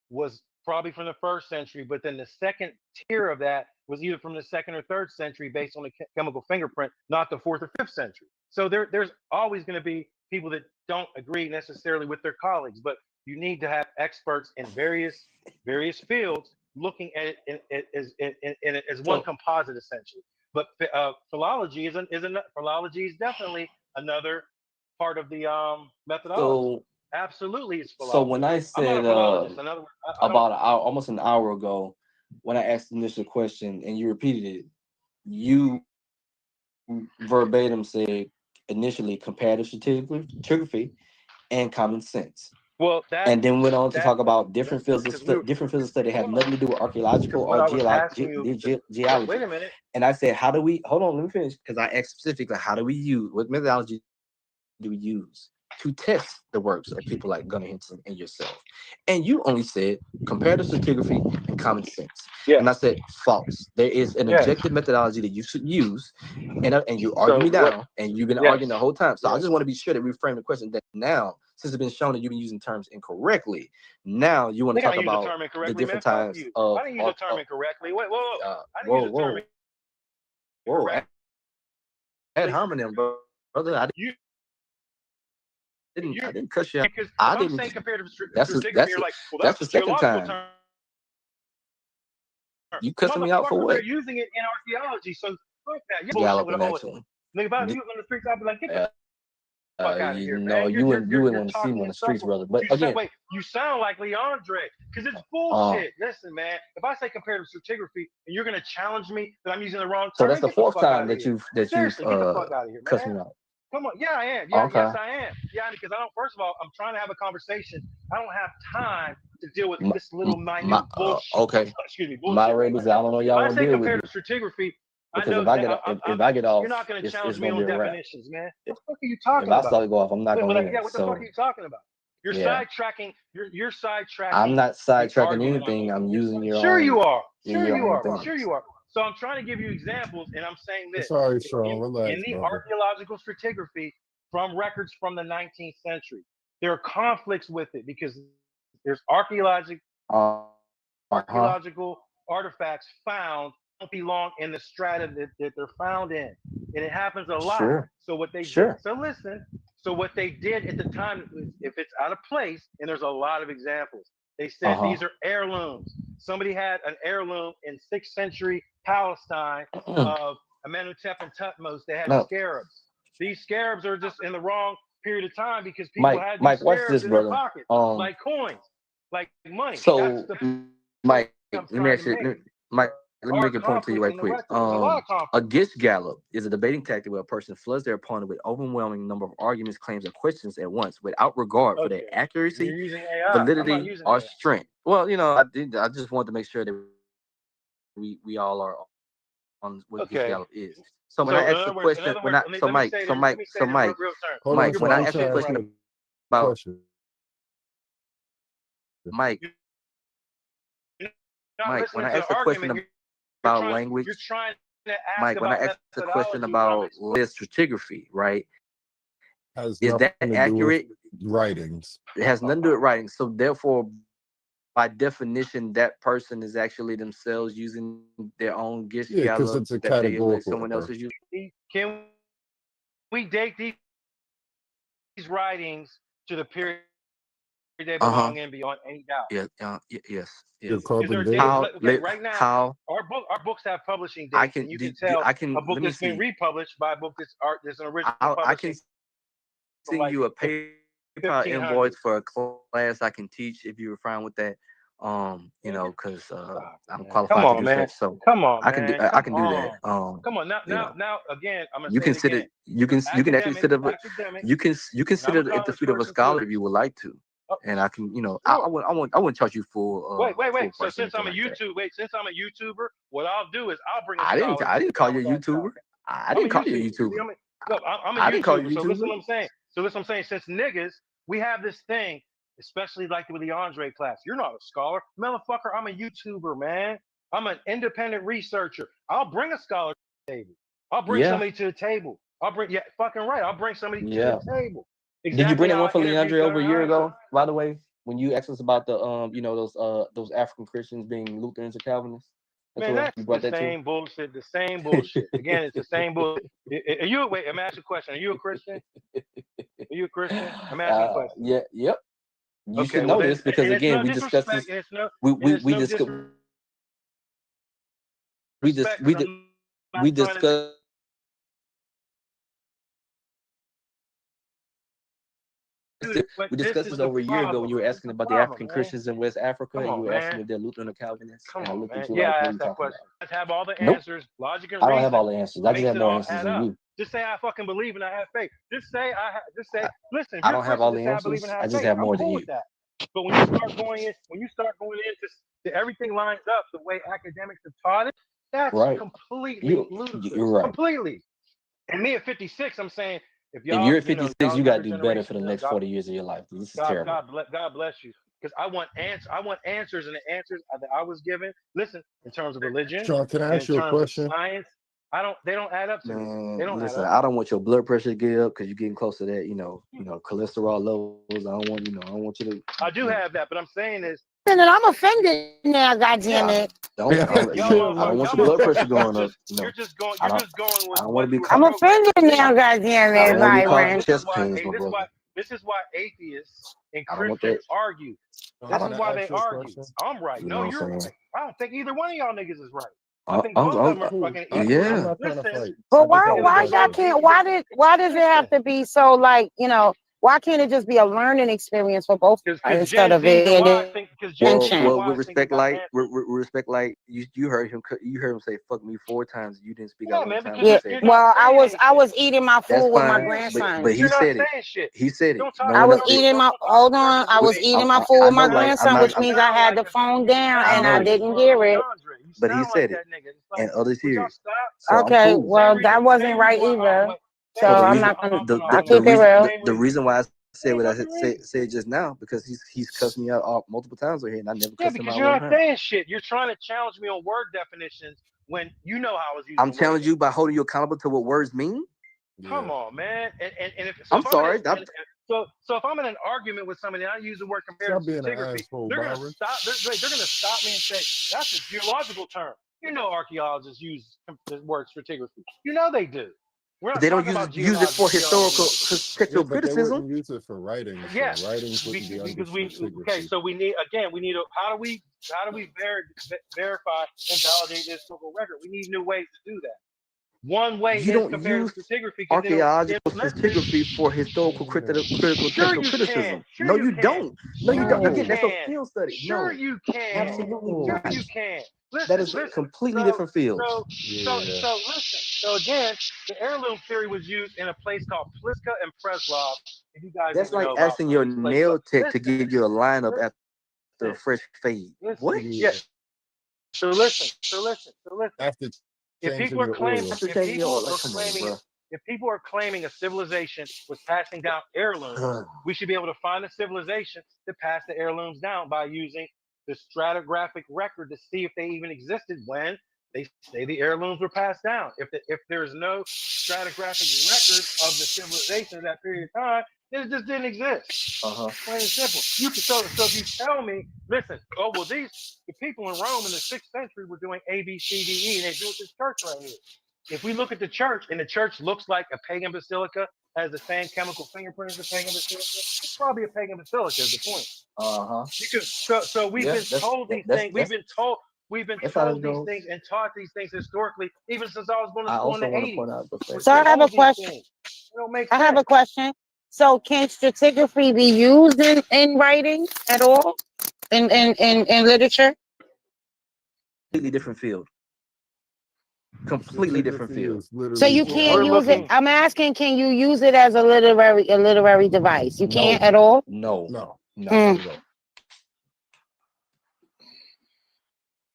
was probably from the 1st century, but then the second tier of that was either from the 2nd or 3rd century based on the chemical fingerprint, not the 4th or 5th century. So there's always going to be people that don't agree necessarily with their colleagues, but you need to have experts in various fields looking at it as one so composite essentially. But philology philology is definitely another part of the methodology. so Absolutely, it's so philology. when I I'm not a said philologist. In other words, I don't. about an hour, almost an hour ago, when I asked the initial question and you repeated it, you verbatim said initially comparative stratigraphy and common sense, Well, and then went on to talk about that's because we were different fields of study hold have on nothing to do with archaeological because what or I was asking you. Wait geology. a minute. And I said, how do we hold on? Let me finish because I asked specifically, how do we use what methodology do we use to test the works of people like Gunnar Henson and yourself? And you only said comparative stratigraphy and common sense. Yes. And I said false. There is an Yes. objective methodology that you should use, and you argue So me what? down, and you've been Yes. arguing the whole time. So I Yes. just want to be sure that we frame the question that now, since it's been shown that you've been using terms incorrectly, now you want to Think I talk use the about term the incorrectly, man. different Fuck types you. of I didn't use the term incorrectly. Wait, whoa. I didn't use whoa, the term whoa, incorrectly. ad hominem, brother. You I you didn't cuss you out. because if I I'm didn't. saying comparative That's stratigraphy, you're like, well, that's that's the a second geological time term. you cussing me out for Motherfucker, we're what? using it in archaeology. So fuck that. You bullshit with Galloping all. actually. Nigga, if I was you on the streets, I'd be like, get the fuck out of You here, know, man. you wouldn't You're want to see me talking on in the streets, circles. brother. But again, Wait, you sound like Leandre, because it's uh, bullshit. Listen, man, if I say comparative stratigraphy and you're gonna challenge me that I'm using the wrong so term, that's man, the get the fourth fuck time out of that here. you've Seriously, get the fuck out of here, cussed man. me out. Come on, yeah, I am. Yeah, Okay. yes, I am. Yeah, because I don't. First of all, I'm trying to have a conversation. I don't have time to deal with My, this little minute my bullshit. okay. Excuse me, bullshit right Moderators, I now. don't know If y'all I want to say deal with me comparative stratigraphy, I because know if I that get if I get you're off, not going to challenge it's me gonna be on a wrap. definitions, man. What the fuck are you If talking I about? start to go off, I'm not gonna win. What the fuck are So you talking about? You're yeah, sidetracking. You're I'm sidetracking not the sidetracking argument I'm anything. I'm making. using Sure you are. Sure your you own are. things. Sure you are. So I'm trying to give you examples, and I'm saying It's this: all right, Sean. in Relax, the brother. archaeological stratigraphy from records from the 19th century, there are conflicts with it because there's Uh huh. archaeological artifacts found don't belong in the strata that they're found in, and it happens a lot. Sure. So what they did, Sure. so listen, so what they did at the time, if it's out of place, and there's a lot of examples, they said these are heirlooms. Somebody had an heirloom in 6th century Palestine of Amenhotep and Tutmos. They had No, scarabs. These scarabs are just in the wrong period of time because people had these Mike, watch scarabs this, in their brother. pocket, like coins, like money. That's So the Mike, I'm let me trying to ask you, make. Mike, let There me are make a point to you conflicts right in the quick. record. There's a lot of conflicts. A Gish Gallop is a debating tactic where a person floods their opponent with overwhelming number of arguments, claims, or questions at once without regard for their Okay. accuracy, You're using AI. I'm not validity, using or AI. strength. Well, I just want to make sure that we all are on what Gish Okay. Gallop is. So when I So asked the in question, other words, let me say this. Let me say this in real terms. Hold on, You're When I Sean. I'm asked the bullshitting trying to ask right question you now. a about question. Mike, You're not Mike, when listening I to the asked the question argument. about language, You're trying to ask Mike, when I about asked the question methodology when I'm about explaining. stratigraphy, right? Has Is nothing that to do with accurate? writings. It has nothing to do with writing. So therefore, by definition, that person is actually themselves using their own Yeah, because Gishgala it's a that they with categorical someone else error. is using. Can we date these writings to the period they belong in beyond any doubt? Yeah. Yes. Your Yes. Is there carbon a date? dating. How? Okay, right now, How? our books have publishing I dates, can and you do. can tell I can. a book Let me that's been see. republished by a book that's an original I can publishing from send like you a the PayPal 1500s. invoice for a class I can teach if you're fine with that. You know, because Stop, I'm man. Come qualified to on, do man. such. So Come on, I can do. man. I Come can do that. on. Come on. You know, Now, again, I'm gonna you say can it sit again. it. You can actually sit of it. Academic, You can and sit I'm a at the college feet of a person scholar too. if you would like to. Oh, And I can, you know, sure. I wouldn't charge you full Wait. full So price or since anything I'm a like that. YouTuber, what I'll do is I'll bring a scholar I and didn't sit call down you with a that scholar. YouTuber. I I'm a didn't call you a YouTuber. You see, YouTuber. I'm a I didn't call you YouTuber. a So listen YouTuber. what I'm saying. Since niggas, we have this thing, especially like with the Andre class. You're not a scholar, motherfucker. I'm a YouTuber, man. I'm an independent researcher. I'll bring a scholar to the table. I'll bring Yeah, somebody to the table. Yeah, fucking right. I'll bring somebody to yeah. the table. Did you bring Exactly that how one I for interview Leandre over Gunnar a year Hansen. ago? By the way, when you asked us about the you know, those African Christians being Lutherans or Calvinists as Man, well, that's you the brought that too. same bullshit. The same bullshit. Again, it's the same bullshit. Are you wait? I'm asking a question. Are you a Christian? Are you a Christian? I'm asking a question. Yeah, yep. You should Okay, well know then, this because and it's again, no we discussed disrespect, this. We discussed disrespect because I'm not we trying to. discussed But we this discussed is this the over a year ago when problem. you were This is asking the about the problem, African man. Christians in West Africa, Come and you on, were asking man. if they're Lutheran or Calvinists, Come and I on, looked at man. you Yeah, like, I "What are asked you that talking question. about?" Let's have all the Nope, answers. Logic and I don't have reason all the answers. I just makes have it more all answers add than up. you. Just say I fucking believe and I have faith. Just say Just say, listen. If I you're don't have Christian, all just the say I believe and answers. I I have just faith. have I'm more than cool you. with that. But when you start going into everything lines up the way academics have taught it, that's Right? completely You're ludicrous. right. Completely. And me at 56, I'm saying, if If you're y'all, at 56, y'all you got to younger do better for generation, the next 40 years of your life. This is terrible. God bless you. Because I want answers, and the answers that I was given. Listen, in terms of religion Sean, can I and in ask you a terms of question? science, they don't add up to me. They Man, don't add listen, up. I don't want your blood pressure to get up because you're getting close to that, cholesterol levels. I don't want you to, I do have that, but I'm saying is, And then I'm offended now, goddamn yeah, it. yeah, I don't want your blood pressure going up. you're just going I don't, with I don't want what to be you were I'm caught. offended programmed. now, goddamn I it, don't want to be causing Byron. chest pains, my brother. This is why atheists and I don't want Christians that. argue. Sean, I This don't, is can I why ask they you a argue. question? I'm right. you No, know what you're I'm saying? right. I don't think either one of y'all niggas is right. I I, think I'm, both of I'm, them are Cool. fucking equally. I'm yeah. not trying to Listen, fight. But I just why have a why there's y'all no question. can't why does it listen. have to be so like, why can't it just be a learning experience for both Because instead Gen of Zs and it Y think because Gen Zs and Well, Y with think they respect, got like, answers. you heard him say "fuck me" 4 times. You didn't speak out Yeah, one man, time because when he Yeah, said you're that. not well, saying I anything. was eating my That's food You're with not my fine, saying shit. but grandson. he You're not said it. saying shit. He said it. Don't talk No I one about was else did. eating don't my talk about hold the on. person I who was made eating you. my food I with know, my right? I'm grandson, not. which means I had the phone You down I and sound I know, like didn't hear it. DeAndre. You but he sound like said it, that nigga. It's like, and others would hear y'all it. stop? So I'm Okay, cool. well that wasn't Same reason right why. either. So So the I'm reason, not gonna. I the keep it reason, real. the reason why I say Same what I fucking reason. said just now because he's cussed me out multiple times over here, and I never Yeah, cussed him because out you're one not time. saying shit. You're trying to challenge me on word definitions when you know how I was using I'm the word. challenging you by holding you accountable to what words mean. Come Yeah. on, man. And if I'm sorry. so if I'm in an argument with somebody and I use the word comparative Stop being an stratigraphy, asshole, they're gonna Byron. stop. They're gonna stop me and say that's a geological term. You know, archaeologists use the word stratigraphy. You know they do. We're But not they don't talking about use it geological for historical geology. Yeah, textual but they criticism. wouldn't use it for writings, though. Yeah, Writings wouldn't be under because okay. stratigraphy. So we need how do we verify and validate the historical record? We need new ways to do that. One way You is don't comparative use stratigraphy because archaeological listen. stratigraphy for historical critical Sure textual you can. criticism. Sure No, you you can. don't. No, you Sure don't. you Again, No, that's a can. field study. Sure No, you can. absolutely no. Sure not. you can. That Listen, is listen. completely So different fields. so so Yeah. so listen. So again, the heirloom theory was used in a place called Pliska and Preslov. If you guys That's even like know about asking some of your these places. nail tech to Listen, give you a lineup after a listen, fresh fade. listen. What? Yeah. Yeah. So listen. So listen. After If people changing are your claiming, oil. After changing your, like, come on, bro. if people are claiming a civilization was passing down heirlooms, we should be able to find a civilization to pass the heirlooms down by using the stratigraphic record to see if they even existed when they say the heirlooms were passed down. If there's no stratigraphic record of the civilization of that period of time, It just didn't exist. Uh-huh. Plain and simple. You can, so if you tell me, listen, oh well, the people in Rome in the 6th century were doing A, B, C, D, E, and they built this church right here. If we look at the church, and the church looks like a pagan basilica, has the same chemical fingerprint as a pagan basilica, it's probably a pagan basilica. Is the point? Uh-huh. So we've been told these things. We've been told these things and taught these things historically, even since I was going to school in the 80s. So I have a question. They don't make I have a sense. question. So can stratigraphy be used in writing at all? In literature? Completely different field. Completely different field. So you can't use it. I'm asking, can you use it as a literary device? You can't at all? No.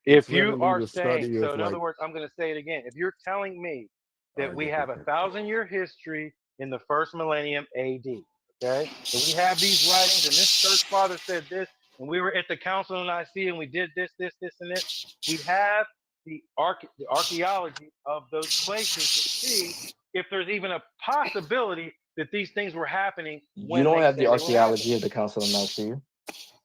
If you are saying, so in other words, I'm going to say it again. If you're telling me that we have 1,000-year history in the 1st millennium AD, okay, so we have these writings, and this church father said this, and we were at the Council of Nicaea, and we did this, and this. We have the archaeology of those places to see if there's even a possibility that these things were happening. You don't have the archaeology of the Council of Nicaea.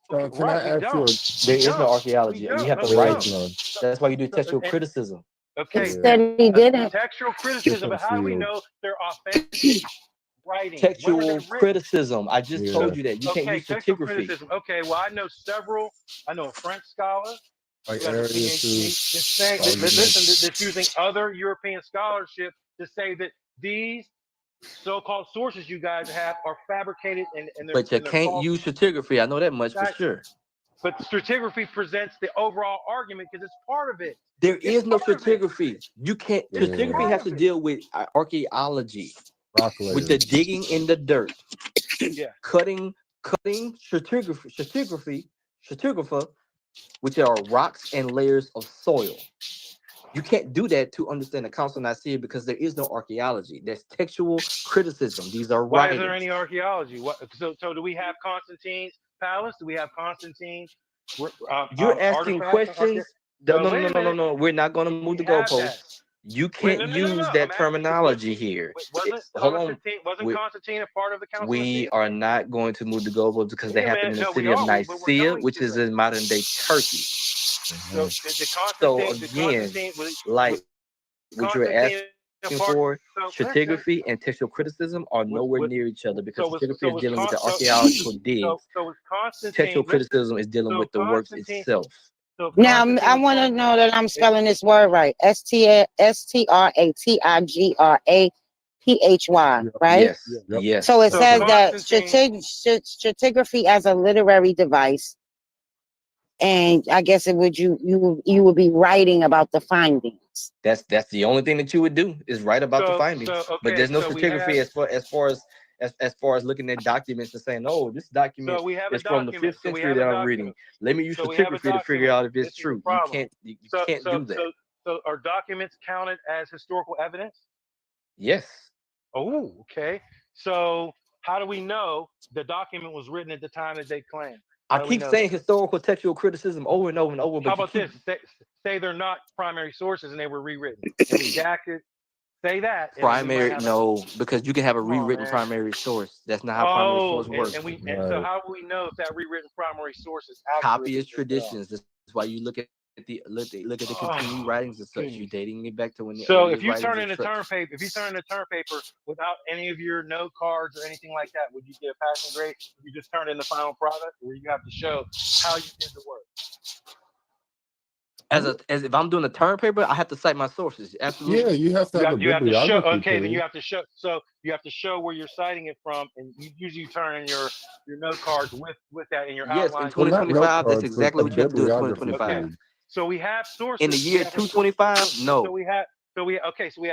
Can I ask you? There is no archaeology. You have to write it. That's why you do textual criticism. Okay, didn't. textual criticism, but how do we know they're authentic writing? Textual criticism. I just told you that. You can't use stratigraphy. Okay, well, I know a French scholar Like that's using other European scholarship to say that these so-called sources you guys have are fabricated and but you can't use stratigraphy. I know that much for sure. But stratigraphy presents the overall argument because it's part of it. There is no stratigraphy. You can't. Stratigraphy has to deal with archaeology, with the digging in the dirt, cutting stratigraphy, which are rocks and layers of soil. You can't do that to understand the Council of Nicaea because there is no archaeology. There's textual criticism. These are why writings. Is there any archaeology? So do we have Constantine's palace? Do we have Constantine's? You're asking questions. No. We're not going to move the goalposts. You can't use that terminology here. Wasn't Constantine a part of the Council? We are not going to move the goalposts because they happen in the city of Nicaea, which is in modern day Turkey. So again, like what you're asking for, stratigraphy and textual criticism are nowhere near each other because stratigraphy is dealing with the archaeological digs. Textual criticism is dealing with the works itself. Now I want to know that I'm spelling this word right. STRATIGRAPHY, right? Yes. So it says that stratigraphy as a literary device. And I guess it would you would be writing about the findings. That's the only thing that you would do is write about the findings. But there's no stratigraphy as far as looking at documents and saying, oh, this document is from the 5th century that I'm reading. Let me use stratigraphy to figure out if it's true. You can't do that. So are documents counted as historical evidence? Yes. Oh, okay. So how do we know the document was written at the time that they claim? I keep saying historical textual criticism over and over and over. How about this? Say they're not primary sources and they were rewritten and redacted. Say that. Primary, no, because you can have a rewritten primary source. That's not how primary source works. And so how do we know if that rewritten primary source is accurate? Copyist traditions. That's why you look at the continued writings and such. You're dating it back to when. So if you turn in a term paper, without any of your note cards or anything like that, would you get a passing grade? If you just turn in the final product, or you have to show how you did the work? As if I'm doing a term paper, I have to cite my sources. Absolutely. Yeah, you have to have you have to show. Okay, then you have to show. So you have to show where you're citing it from, and you usually turn in your note cards with that in your outline. Yes, in 2025, that's exactly what you have to do in 2025. Okay. So we have sources in the year 225. No. So we have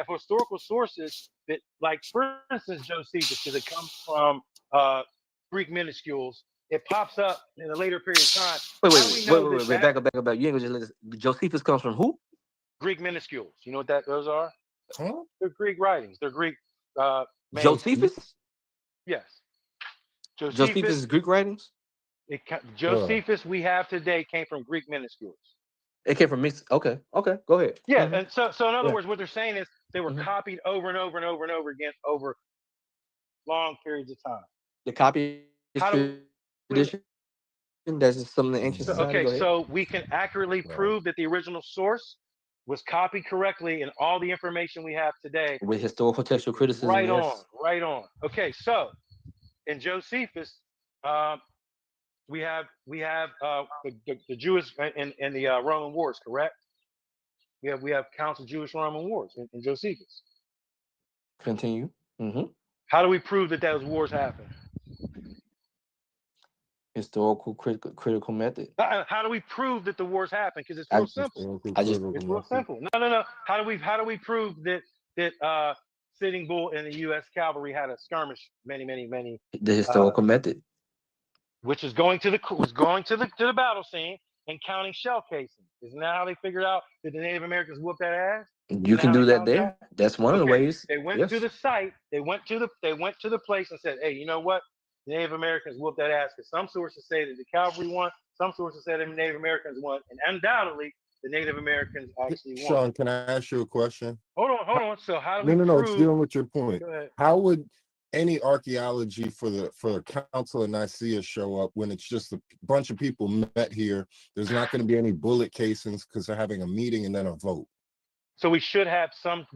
historical sources that, like for instance, Josephus, because it comes from Greek minuscules. It pops up in a later period of time. Wait, back up. You ain't gonna just let this. Josephus comes from who? Greek minuscules. You know what those are? Huh? They're Greek writings. They're Greek. Josephus? Yes. Josephus is Greek writings? Josephus we have today came from Greek minuscules. It came from mixed. Okay, go ahead. Yeah, and so in other words, what they're saying is they were copied over and over and over and over again over long periods of time. The copy is How do we? tradition. That's just some of the ancient So, society. okay, Go ahead. so we can accurately Right. prove that the original source was copied correctly, and all the information we have today. With historical textual criticism, Right on, yes. right on. Okay, so in Josephus, um, we have the Jewish and the Roman wars, correct? We have counts of Jewish Roman wars in Josephus. Continue. Mm-hmm. How do we prove that those wars happened? Historical critical method. How do we prove that the wars happened? Because it's I real simple. I just It's real simple. No. How do we prove that Sitting Bull and the U.S. cavalry had a skirmish many, the historical method. which is going to the battle scene and counting shell casings. Isn't that how they figured out that the Native Americans whooped that ass? You Isn't can how do they that found there. That's one of the Okay, ways. they went Yes. to the site. They went to the place and said, "Hey, you know what? The Native Americans whooped that ass." Because some sources say that the cavalry won. Some sources say that the Native Americans won, and undoubtedly the Native Americans actually won. Sean, can I ask you a question? Hold on. So how do we No, it's prove? dealing with your point. Go ahead. How would any archaeology for the Council of Nicaea show up when it's just a bunch of people met here? There's not going to be any bullet casings because they're having a meeting and then a vote. So we should have some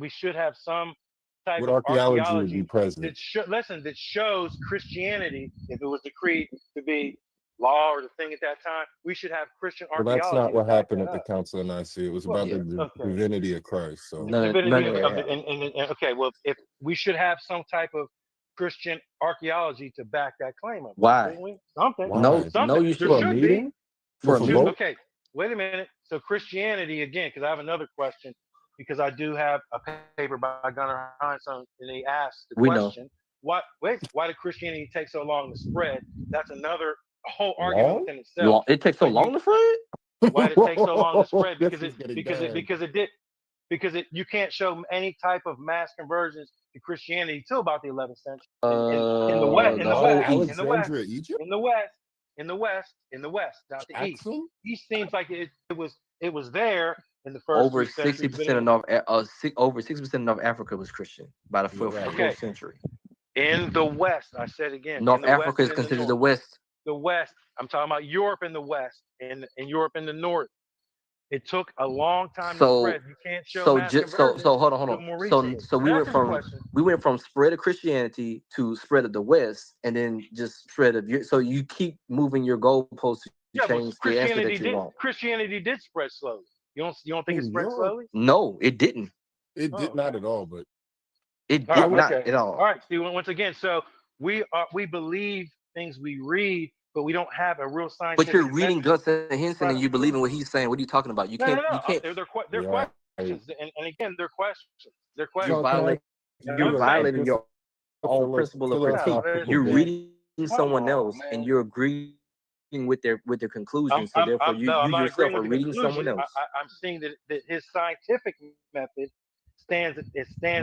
type What of archaeology would be present? that shows Christianity. If it was decreed to be law or the thing at that time, we should have Christian Well, archaeology. that's not to what back happened that at the up. Council of Nicaea. It was Well, about the divinity of Christ. So None of Okay, well, if we should have some type of Christian archaeology to back that claim up. Why? Shouldn't we? Something. Why? No, Something. you There for a should meeting? be. For a With meeting? vote? Okay, wait a minute. So Christianity again, because I have another question, because I do have a paper by Gunnar Heinsohn, and they asked the We know. question, why did Christianity take so long to spread? That's another whole argument within itself. It takes so But long to spread? Why did it take so long to spread? This Because is getting bad. you can't show any type of mass conversions to Christianity till about the 11th century in the West, not the East. Axum? East seems like it was there in the first Over 3 centuries, 60% of over 60% of North Africa was Christian by the fourth Okay. century. in the West. I said again, North in the West Africa is and in considered the the West. West. I'm talking about Europe in the West and Europe in the North. It took a long time to So spread. You can't show so mass just conversions hold till on. more So recently. so we That went answers the from question. spread of Christianity to spread of the West, and then just spread of so you keep moving your goalposts to Yeah, but change the answer that you want. Christianity did spread slowly. You don't think it In spread Europe, slowly? No, it didn't. it did Oh, not okay. at all, but It All did right, not okay. at all. All right, Steve. Once again, so we believe things we read, but we don't have a real But you're scientific reading method Gunson and to Henson try and to you believe prove in what it. he's saying. What are you talking about? You No. can't. They're right. questions, and again, they're questions. They're You're questions. Sean, can I ask you're I'm you saying, violating your own principle of critique. philosophical You're bit? reading come someone on, else and man. you're agreeing with their conclusion. So therefore, No, I'm you not yourself agreeing are with the reading someone conclusion. else. I'm saying that his scientific method stands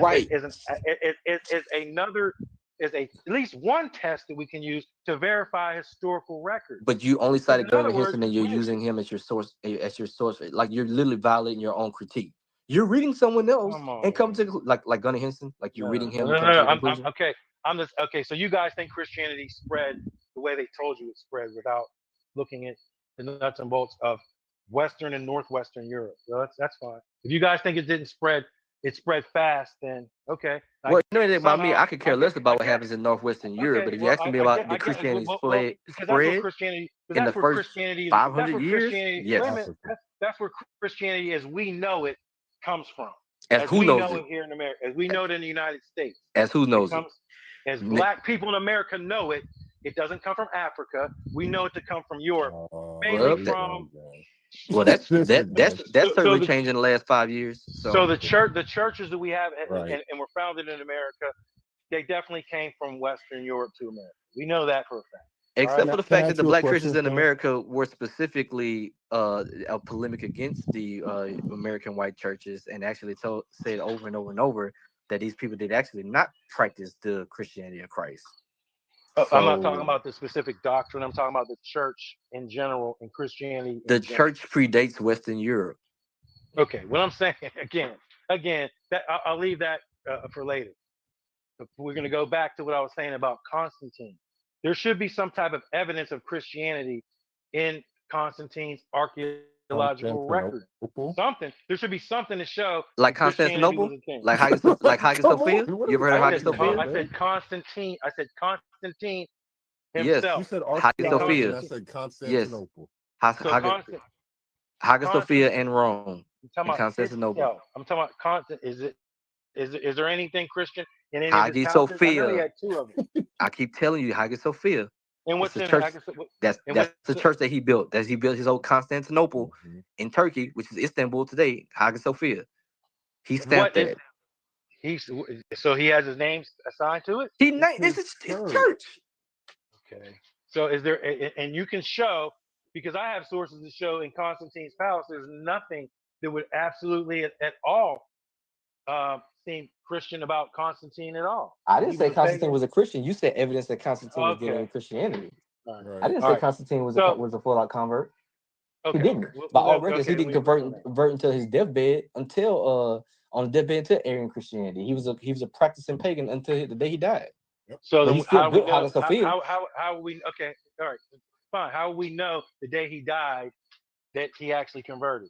Right. as another at least one test that we can use to verify historical records. But you only Because cited in other Gunnar words, Henson and you're using him as your source. Like you're literally violating your own critique. You're reading someone else come on, and come man. to like Gunnar Henson. Like you're reading him and come to No. the conclusion. Okay. Okay. So you guys think Christianity spread the way they told you it spread without looking at the nuts and bolts of Western and Northwestern Europe. So that's fine. If you guys think it spread fast, then okay. Well, you know anything about me, Somehow, I could care less about what happens in Northwestern Europe. Okay, But if you well, ask me about did Christianity well, because that's where spread Christianity, in the first 500 years, yes. wait a minute, that's where Christianity as we know it comes from. As who we knows know it? it here in America, as we know it in the United States. As who knows it? As black people in America know it, it doesn't come from Africa. We know it to come from Europe, mainly from. Well, that's certainly the, changed in the last 5 years. So the churches that we have Right. and were founded in America, they definitely came from Western Europe to America. We know that for a fact. Except for the fact that the black Christians in Sean? America were specifically a polemic against the American white churches, and actually said over and over and over that these people did actually not practice the Christianity of Christ. I'm not talking about the specific doctrine. I'm talking about the church in general and Christianity. The church predates Western Europe. Okay, what I'm saying again, that I'll leave that for later. We're going to go back to what I was saying about Constantine. There should be some type of evidence of Christianity in Constantine's archaeological record. Constantinople. Something. There should be something to show Like that Christianity Constantinople, was a thing. like Hagia Come Sophia. on, what You are we ever heard of I Hagia said, talking about, Sophia? I man? said Constantine. I said Constantine Yes, You himself. said Hagia And archaeology, and Sophia. I Constantine. said Yes, Constantinople. So Constant, Hagia Sophia Constant. in Rome, I'm talking in about his. Constantinople. Yo, I'm talking about Constant. Is there anything Christian in any of his Hagia houses? I know he Sophia. had two of them. I keep telling you, Hagia Sophia. And It's what's the in church. That's and that's what's the church that he built. That he built his old Constantinople Mhm. in Turkey, which is Istanbul today. Hagia Sophia. He what stamped is that. he's so he has his name assigned to it? He It's named this his is his church. church. Okay. So is there and you can show because I have sources to show in Constantine's palace there's nothing that would absolutely at all seem Christian about Constantine at all. I He didn't was say a Constantine pagan. was a Christian. You said evidence that Constantine was getting Okay. into Christianity. All right. I Right. didn't All say right. Constantine was So a full out convert. He okay. didn't. By all records, he didn't we agree on that. convert until his deathbed until on the deathbed until Arian Christianity. He was a practicing pagan until the day he died. So But then he still how do we built know Hagia Sophia. how we okay, all right, fine. How will we know the day he died that he actually converted?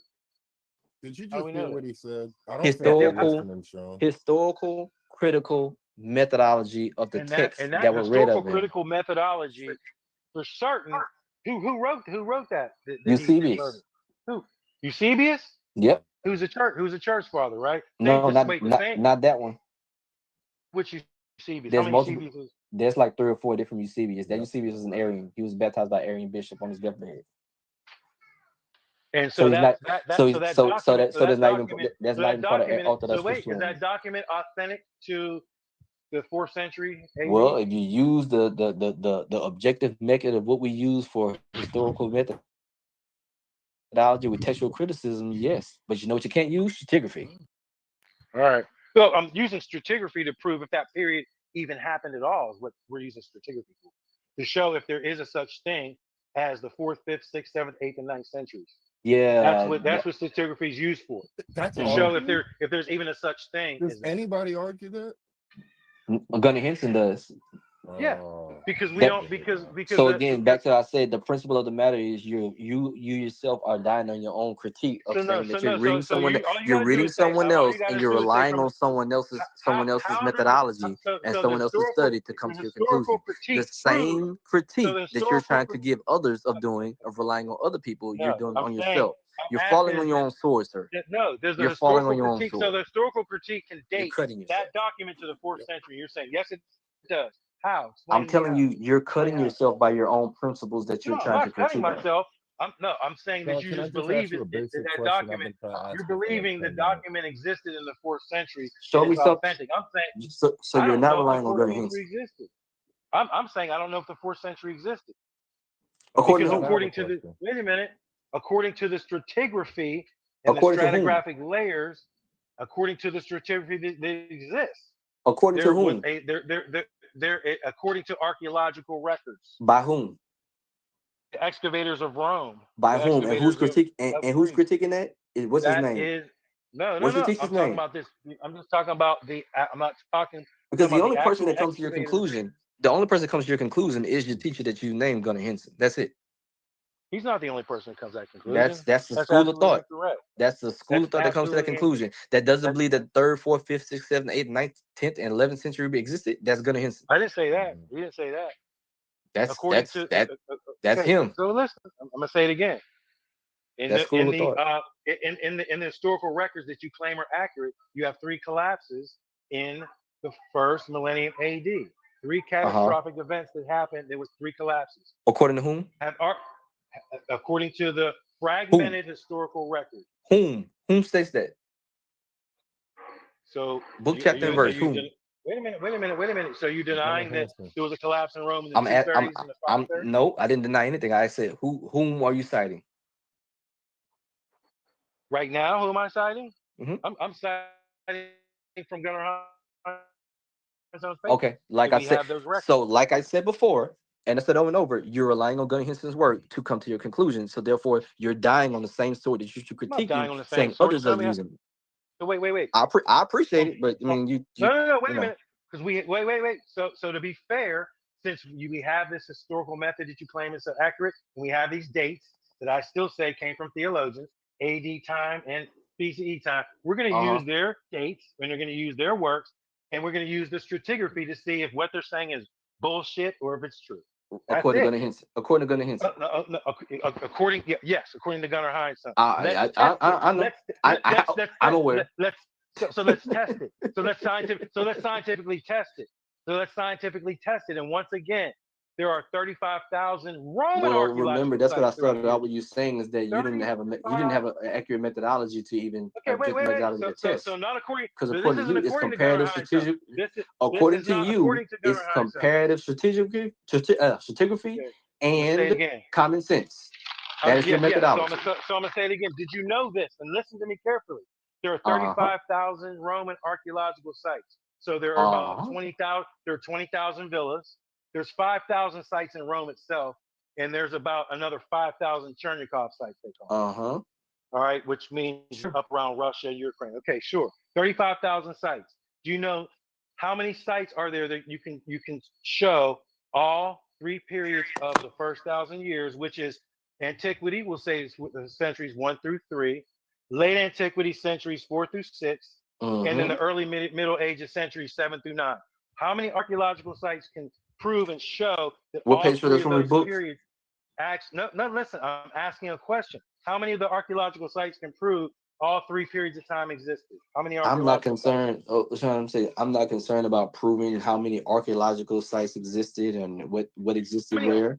Did you How do just we hear know what that? he said? I don't think you're Historical, listening, Sean. historical, critical methodology of the And texts that that were read historical of him. critical methodology for certain who wrote that he Eusebius. converted? Who? Eusebius? Yep. Who's a church father, right? No, The same not that one. which Eusebius. How There's many multiple. Eusebius? There's like 3 or 4 different Eusebius. That Yep. Eusebius was an Arian. He was baptized by Arian bishop on his deathbed. And So so he's not. So there's not even. That's not even part of Orthodox so wait, is Christianity. that document authentic to the 4th century AD? Well, if you use the objective method of what we use for historical methodology with textual criticism, yes. But you know what you can't use? Stratigraphy. All right. So I'm using stratigraphy to prove if that period even happened at all. Is what we're using stratigraphy for, to show if there is a such thing as the 4th, 5th, 6th, 7th, 8th, and 9th centuries. Yeah. That's what stratigraphy is used for, That's to show if there's even a such thing. Does anybody argue that? Gunnar Henson does. Yeah, Oh, because we That- don't because So again, back to what I said, the principle of the matter is you yourself are dying on your own critique of saying that you're reading someone else and you're relying on someone else's methodology and someone else's study to come to your conclusion. The same critique that you're trying to give others of doing, of relying on other people, you're doing on yourself. You're falling on your own sword, sir. No, there's a You're falling historical on your own critique. sword. So the historical critique can You're date cutting yourself. that document to the 4th century. You're saying yes, it does. How? I'm telling you, you're cutting yourself by your own principles that you're No, I'm trying to not cutting critique. myself. I'm saying that Sean, you can I just just believe ask you a that basic that question? I've document. been trying to ask You're you for like believing the 10 minutes. document existed in the 4th century. Show and me it's something. authentic. I'm saying So I you're don't not know if relying the on 4th Gunnar century Henson. existed. I'm saying I don't know if the 4th century existed. According Because to who? according to the wait a minute, according to the stratigraphy and According the to whom? stratigraphic layers, according to the stratigraphy that exists, According to there was whom? according to archaeological records, By whom? the excavators of Rome, By the whom? And who's excavators critiquing? And who's Greece. critiquing that? What's his That name? is no. What's your I'm teacher's talking name? about this. I'm just talking about the. I'm not talking. Because the about only the person actual that comes to your excavators. conclusion, the only person that comes to your conclusion is your teacher that you named Gunnar Henson. That's it. He's not the only person that comes to that conclusion. That's the school of absolutely thought. incorrect. That's the school of thought that comes to that conclusion. That doesn't believe that 3rd, 4th, 5th, 6th, 7th, 8th, 9th, 10th, and 11th century existed. That's Gunnar Henson. I didn't say that. He didn't say that. That's According to that's okay, him. So listen, I'm gonna say it again. In That's school of the thought. in the historical records that you claim are accurate, you have 3 collapses in the 1st millennium AD. 3 catastrophic events that happened. There was 3 collapses. According to whom? According to the fragmented historical record. Whom states that? So book, chapter, and verse. Whom? Wait a minute. So you denying that there was a collapse in Rome in the 230s and the 530s? No, I didn't deny anything. I said, whom are you citing? Right now, who am I citing? Mm-hmm. I'm citing from Gunnar Henson's paper. Okay, like I said, so like I said before, and I said over and over, you're relying on Gunnar Henson's work to come to your conclusion. So therefore, you're dying on the same sword that you should critique, saying others are using. So wait. I appreciate it, but I mean, you no, wait a minute, because wait. So to be fair, since we have this historical method that you claim is so accurate, and we have these dates that I still say came from theologians, AD time and BCE time, we're going to use their dates and they're going to use their works, and we're going to use the stratigraphy to see if what they're saying is bullshit or if it's true. That's according to it. Gunnar Henson. According to Gunnar Henson. According, yes, according to Gunnar Heinsohn. I'm aware. So let's test it. So let's scientifically test it. And once again, there are 35,000 Roman Well, archaeological remember, that's what I sites throughout started Europe. out with you saying, is that you didn't have an accurate methodology to even Okay, wait. methodology to test. So not according, Because so according to you, it's comparative strategic. According to you, it's comparative stratigraphy, stratigraphy, and common sense. That is your methodology. So I'm gonna say it again. Did you know this? And listen to me carefully. There are 35,000 Roman archaeological sites. So there are about 20,000. There are 20,000 villas. There's 5,000 sites in Rome itself, and there's about another 5,000 Chernikov sites. They call it. All right, which means up around Russia, Ukraine. Okay, sure. 35,000 sites. Do you know how many sites are there that you can show all three periods of the first 1,000 years, which is antiquity, we'll say it's centuries 1 through 3, late antiquity, centuries 4 through 6, and then the early middle ages, centuries 7 through 9. How many archaeological sites can prove and show that what all page for three this of from those book? periods? No, listen, I'm asking a question. How many of the archaeological sites can prove all three periods of time existed? How many I'm not archaeological concerned. I'm not concerned about proving how many archaeological sites existed and what existed where.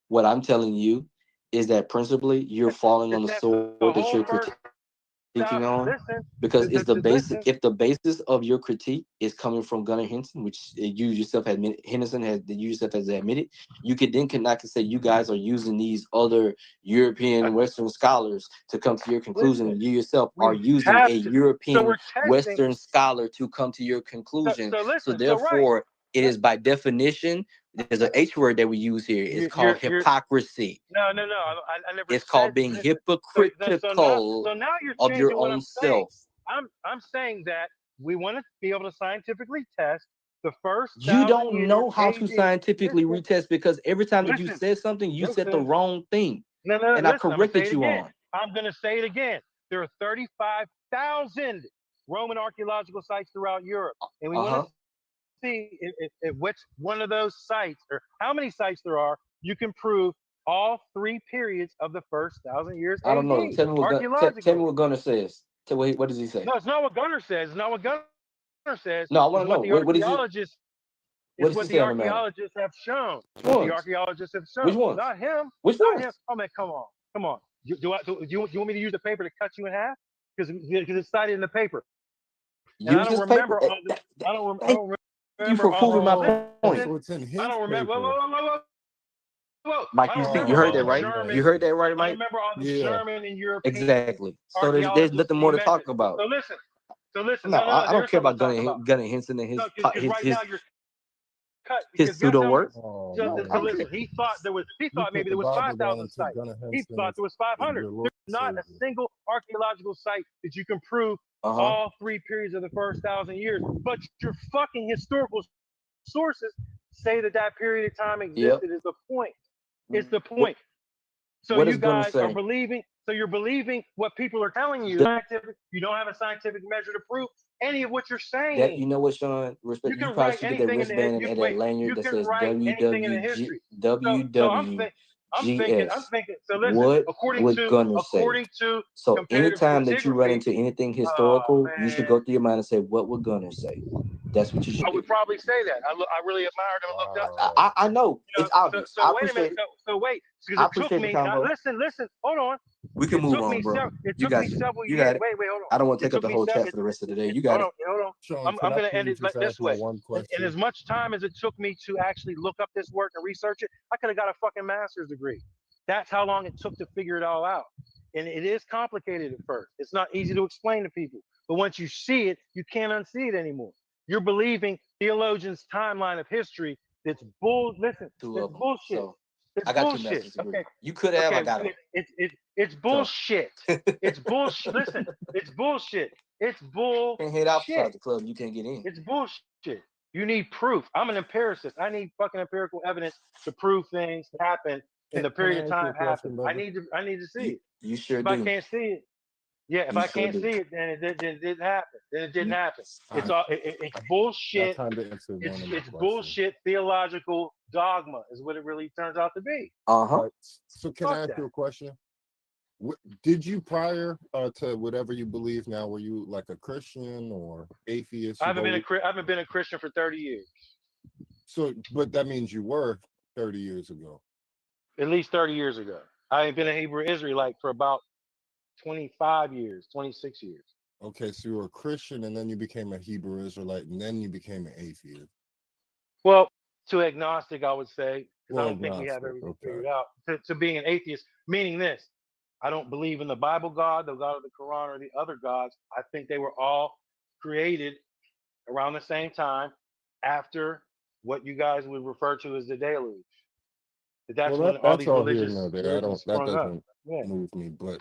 What I'm telling you is that principally you're falling on the sword that you're critiquing on, because it's the basic. If the basis of your critique is coming from Gunnar Henson, which you yourself admitted, Henderson has admitted, you could then cannot say you guys are using these other European Western scholars to come to your conclusion. You yourself are using a European Western scholar to come to your conclusion. So therefore, it is by definition. There's an H word that we use here. It's called hypocrisy. No. I never. It's called being hypocritical so now you're of your changing what own I'm saying. self. I'm saying that we want to be able to scientifically test the first. You don't know how to scientifically retest, because every time that you Listen, said something, you said the wrong thing. No, and listen, I corrected you on. I'm going to say it again. There are 35,000 Roman archaeological sites throughout Europe, and we want to see if which one of those sites, or how many sites there are, you can prove all three periods of the first 1,000 years. I don't know. Tell me what Gunnar says. What does he say? No, it's not what Gunnar says. It's not what Gunnar says. No, I want to know. What is it? It's what the archaeologists have shown. What the archaeologists have shown. Which ones? Not him. Which not ones? him. Oh man, come on. Do you want me to use the paper to cut you in half? Because it's cited in the paper. Use this paper. I don't remember. You for proving my point. So it's in his I don't remember. Whoa. Mike, you heard that right? You heard that right, Mike? I remember all the German and European. Exactly. So there's nothing more to talk about. So listen. No, I don't care about Gunnar Henson and his pseudo work. So listen, he thought maybe there was 5,000 sites. He thought there was 500. There's not a single archaeological site that you can prove all three periods of the first 1,000 years. But your fucking historical sources say that period of time existed. Is the point. It's the point. So you guys are believing. So you're believing what people are telling you. You don't have a scientific measure to prove any of what you're saying. That, you know what, Sean? Respect. You probably should get that wristband and that lanyard that says WWGS. I'm thinking. So listen, what according would Gunnar say? So comparative anytime that you run into anything historical, you should go through your mind and say, what would Gunnar say? That's what you should do. I would probably say that. I really admired him and looked up. I know. It's obvious. So wait a minute. So wait. Because it took me. Now, listen. Hold on. We can move on, bro. You got several years. Wait, hold on. I don't want to take up the whole chat for the rest of the day. You got it. Hold on. I'm going to end it this way. And as much time as it took me to actually look up this work and research it, I could have got a fucking master's degree. That's how long it took to figure it all out. And it is complicated at first. It's not easy to explain to people. But once you see it, you can't unsee it anymore. You're believing theologians' timeline of history that's bullshit. So I got 2 master's degrees. Okay. You could have. I got it. It's bullshit. It's bullshit. Listen, it's bullshit. It's bullshit. Can't head outside the club. You can't get in. It's bullshit. You need proof. I'm an empiricist. I need fucking empirical evidence to prove things happen in the Can period I of ask you time a question, happen. brother? I need to see it. You sure If I do. can't see it, yeah, if You I sure can't do. see it, then it didn't happen. Then it didn't You, happen. It's I, all it's I bullshit. kind of answered one of my It's questions. bullshit theological dogma is what it really turns out to be. uh-huh. Right. So can I Fuck ask that. you a question? Did you prior to whatever you believe now, were you like a Christian or atheist? I haven't been a Christian for 30 years. So, but that means you were 30 years ago. At least 30 years ago. I ain't been a Hebrew Israelite for about 25 years, 26 years. Okay, so you were a Christian and then you became a Hebrew Israelite and then you became an atheist. Well, to agnostic, I would say, because I Well, don't think we have agnostic, everything okay. figured out. To being an atheist, meaning this, I don't believe in the Bible God, the God of the Quran, or the other gods. I think they were all created around the same time after what you guys would refer to as the deluge. That's Well, when all that's these all here nor there. religions That sprung up. doesn't Yeah. move me, but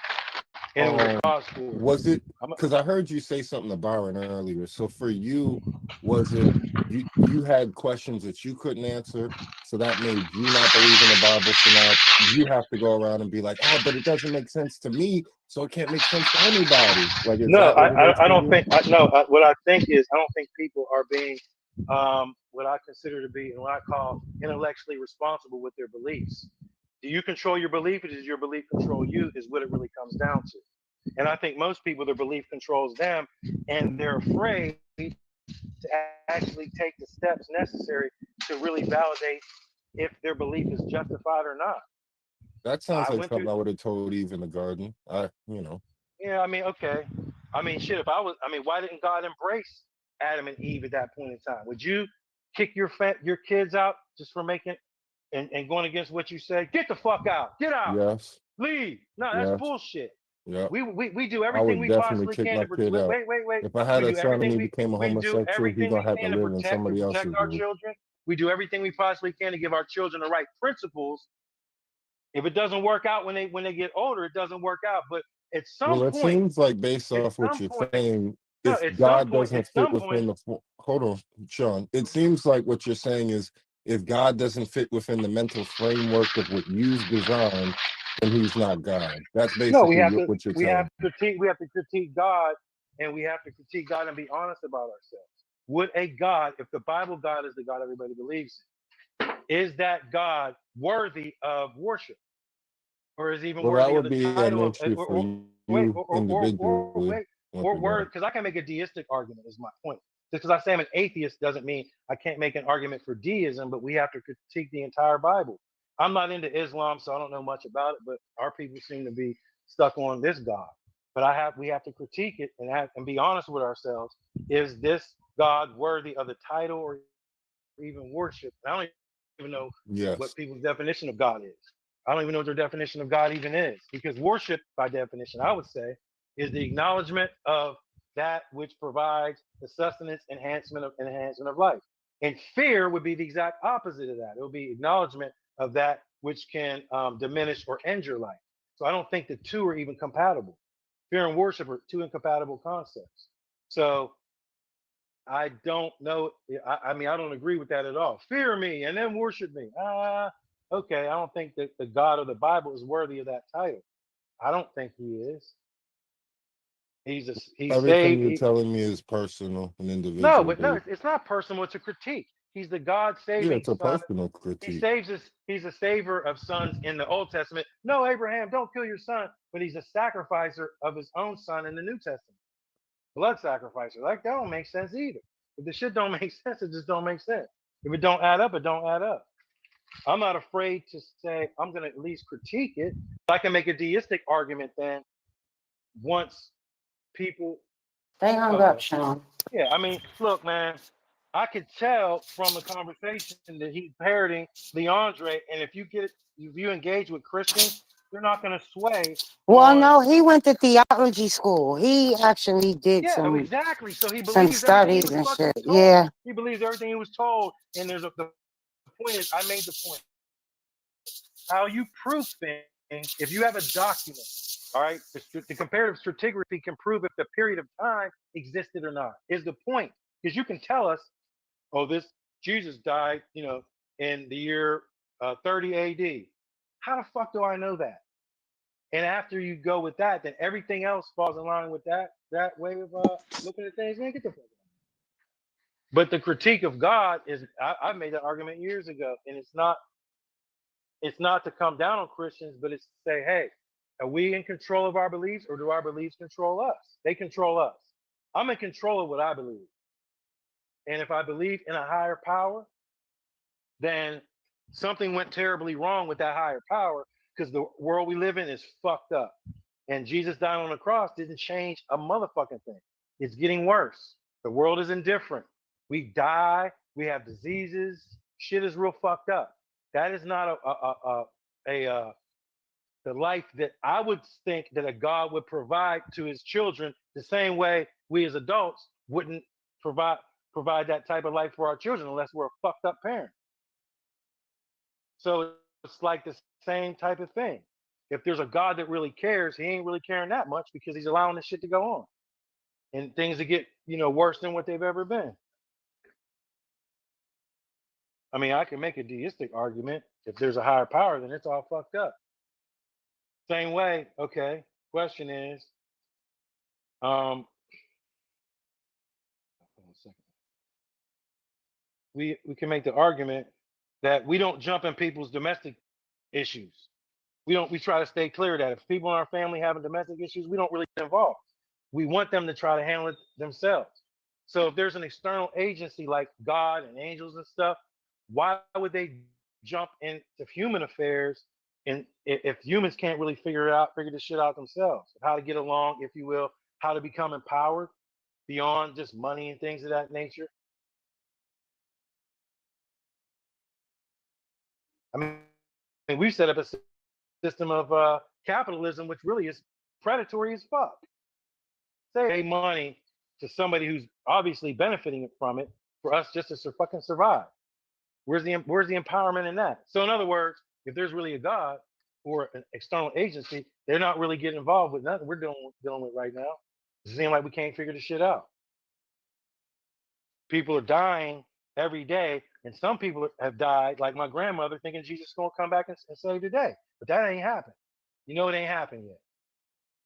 And it was a cause for it. was it because I heard you say something to Byron earlier? So for you, was it you had questions that you couldn't answer, so that made you not believe in the Bible? So now you have to go around and be like, oh, but it doesn't make sense to me, so it can't make sense to anybody. Like, is No, that what it is I for don't you? think. What I think is, I don't think people are being what I consider to be and what I call intellectually responsible with their beliefs. Do you control your belief, or does your belief control you? Is what it really comes down to. And I think most people, their belief controls them, and they're afraid to actually take the steps necessary to really validate if their belief is justified or not. That sounds I like went through. something I would have told Eve in the garden. Yeah, I mean, okay. I mean, shit. If I was, I mean, why didn't God embrace Adam and Eve at that point in time? Would you kick your kids out just for making and going against what you say? Get the fuck out. Get out. Yes, Leave. No, that's yes, bullshit. yeah. We do I everything would we definitely possibly kick can my to kid out. wait. If I had We a do son and everything he became a we do homosexual, he's everything gonna we have to can to live in somebody else's protect our roof. children. We do everything we possibly can to give our children the right principles. If it doesn't work out when they get older, it doesn't work out. But at some Well, it point, seems like based at off what some you're point, saying, no, if God doesn't at fit some point, within hold on, Sean. It seems like what you're saying is if God doesn't fit within the mental framework of what you've designed, then he's not God. That's no, basically what you're telling me. we have to critique God, and we have to critique God and be honest about ourselves. Would a God, if the Bible God is the God everybody believes in, is that God worthy of worship, or is even Well, that worthy of would the be an title of issue for wait you individually. wait Once or again. word? Because I can make a deistic argument. Is my point. Just because I say I'm an atheist doesn't mean I can't make an argument for deism, but we have to critique the entire Bible. I'm not into Islam, so I don't know much about it, but our people seem to be stuck on this God. But we have to critique it and be honest with ourselves. Is this God worthy of the title or even worship? And I don't even know Yes. what people's definition of God is. I don't even know what their definition of God even is, because worship, by definition, I would say, is the acknowledgement of that which provides the sustenance, enhancement of life. And fear would be the exact opposite of that. It would be acknowledgement of that which can diminish or end your life. So I don't think the two are even compatible. Fear and worship are two incompatible concepts. So I don't know. I mean, I don't agree with that at all. Fear me and then worship me. Okay. I don't think that the God of the Bible is worthy of that title. I don't think he is. He's Everything saved. you're telling me is personal and No, individual. but no, it's not personal. It's a critique. He's the God Yeah, saving it's a son. personal He critique. saves us. He's a savior of sons in the Old Testament. No, Abraham, don't kill your son, but he's a sacrificer of his own son in the New Testament. Blood sacrificer. Like that don't make sense either. If the shit don't make sense, it just don't make sense. If it don't add up, it don't add up. I'm not afraid to say I'm gonna at least critique it. I can make a deistic argument then once people They hung up, okay. Sean. Yeah, I mean, look, man, I could tell from the conversation that he's parroting Leandre, and if you engage with Christians, they're not gonna sway Well, on no, he went to theology school. He actually did yeah, some exactly. So he believes everything he studies was and fucking shit. told. Yeah. He believes everything he was told. And the point is, I made the point. How you prove things, if you have a document, all right, the comparative stratigraphy can prove if the period of time existed or not, is the point. Because you can tell us, oh, this Jesus died, in the year 30 AD. How the fuck do I know that? And after you go with that, then everything else falls in line with that way of looking at things. Man, get the fuck out. But the critique of God is, I made that argument years ago, and it's not to come down on Christians, but it's to say, hey, are we in control of our beliefs, or do our beliefs control us? They control us. I'm in control of what I believe. And if I believe in a higher power, then something went terribly wrong with that higher power, because the world we live in is fucked up. And Jesus dying on the cross didn't change a motherfucking thing. It's getting worse. The world is indifferent. We die. We have diseases. Shit is real fucked up. That is not the life that I would think that a God would provide to his children, the same way we as adults wouldn't provide that type of life for our children unless we're a fucked up parent. So it's like the same type of thing. If there's a God that really cares, he ain't really caring that much, because he's allowing this shit to go on and things to get, worse than what they've ever been. I mean, I can make a deistic argument. If there's a higher power, then it's all fucked up. Same way, okay, question is, hold on a second. We can make the argument that we don't jump in people's domestic issues. We try to stay clear of that. If people in our family having domestic issues, we don't really get involved. We want them to try to handle it themselves. So if there's an external agency like God and angels and stuff, why would they jump into human affairs? And if humans can't really figure this shit out themselves, how to get along, if you will, how to become empowered beyond just money and things of that nature. I mean, we've set up a system of capitalism, which really is predatory as fuck. Say money to somebody who's obviously benefiting from it for us just to fucking survive. Where's the empowerment in that? So in other words, if there's really a God or an external agency, they're not really getting involved with nothing we're dealing with right now. It seems like we can't figure this shit out. People are dying every day, and some people have died, like my grandmother, thinking Jesus is going to come back and save the day. But that ain't happened. It ain't happened yet.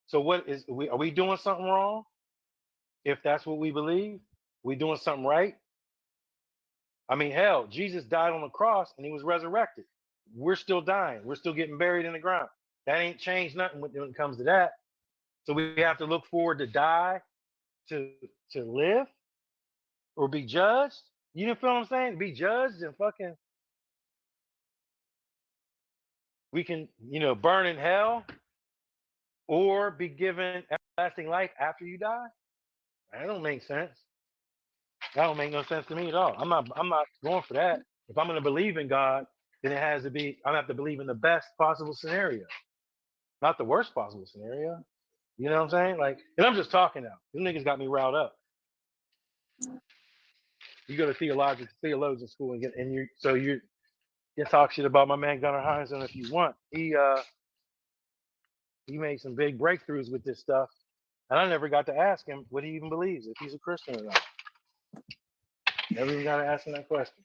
So are we doing something wrong? If that's what we believe, we doing something right? I mean, hell, Jesus died on the cross and he was resurrected. We're still dying. We're still getting buried in the ground. That ain't changed nothing when it comes to that. So we have to look forward to die, to live, or be judged. You know what I'm saying? Be judged and fucking, we can, burn in hell, or be given everlasting life after you die. That don't make sense. That don't make no sense to me at all. I'm not going for that. If I'm going to believe in God, then it has to be, I have to believe in the best possible scenario, not the worst possible scenario. You know what I'm saying? Like, and I'm just talking now. These niggas got me riled up. You go to theologian school and you can talk shit about my man Gunnar Heinzen if you want. He made some big breakthroughs with this stuff, and I never got to ask him what he even believes, if he's a Christian or not. Never even got to ask him that question.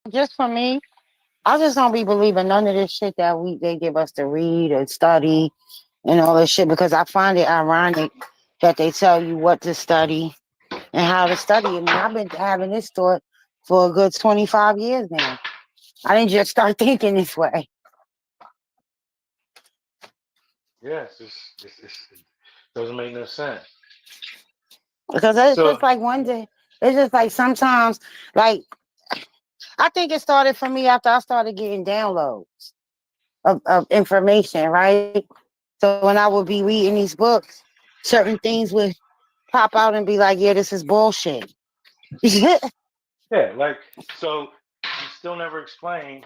Just for me, I just don't be believing none of this shit that they give us to read or study and all this shit, because I find it ironic that they tell you what to study and how to study. I mean, I've been having this thought for a good 25 years now. I didn't just start thinking this way. Yes, it doesn't make no sense. Because it's just like one day, it's just like sometimes, like, I think it started for me after I started getting downloads of information, right? So when I would be reading these books, certain things would pop out and be like, yeah, this is bullshit. Yeah, like, so you still never explained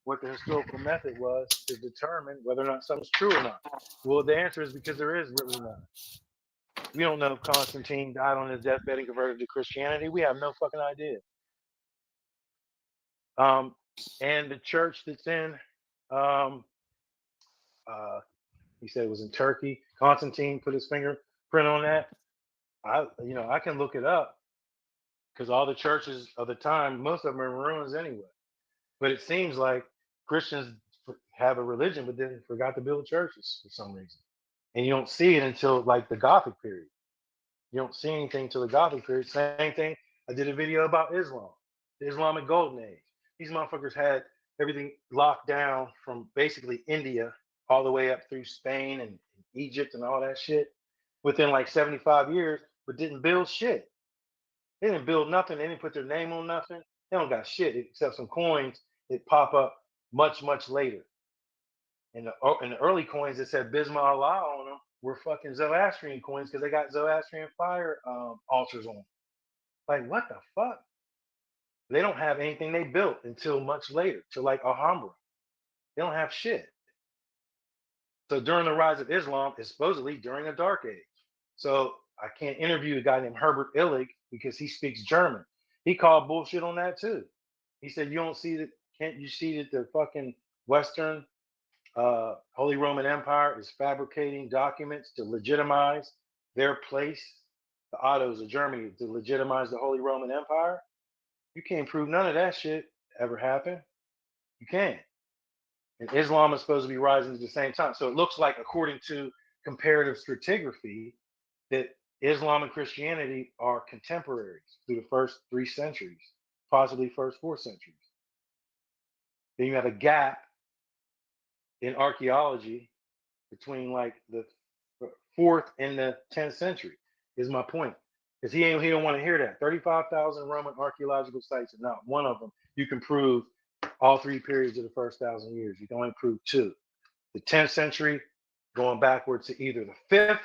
what the historical method was to determine whether or not something's true or not. Well, the answer is because there is really none. We don't know if Constantine died on his deathbed and converted to Christianity. We have no fucking idea. And the church that's in, he said it was in Turkey. Constantine put his fingerprint on that. I can look it up because all the churches of the time, most of them are in ruins anyway. But it seems like Christians have a religion, but then forgot to build churches for some reason. And you don't see it until like the Gothic period. You don't see anything till the Gothic period. Same thing. I did a video about Islam, the Islamic Golden Age. These motherfuckers had everything locked down from basically India all the way up through Spain and Egypt and all that shit within like 75 years, but didn't build shit. They didn't build nothing. They didn't put their name on nothing. They don't got shit except some coins that pop up much, much later. And the early coins that said Bismillah Allah on them were fucking Zoroastrian coins because they got Zoroastrian fire altars on them. Like, what the fuck? They don't have anything they built until much later, till like Alhambra. They don't have shit. So during the rise of Islam, it's supposedly during a dark age. So I can't interview a guy named Herbert Illig because he speaks German. He called bullshit on that too. He said, "You don't see that? Can't you see that the fucking Western Holy Roman Empire is fabricating documents to legitimize their place, the Ottos of Germany, to legitimize the Holy Roman Empire? You can't prove none of that shit ever happened. You can't. And Islam is supposed to be rising at the same time. So it looks like, according to comparative stratigraphy, that Islam and Christianity are contemporaries through the first 3 centuries, possibly first 4 centuries. Then you have a gap in archaeology between like the 4th and the 10th century, is my point. Because he don't want to hear that. 35,000 Roman archaeological sites, and not one of them you can prove all 3 periods of the first 1,000 years. You can only prove 2. The 10th century going backwards to either the 5th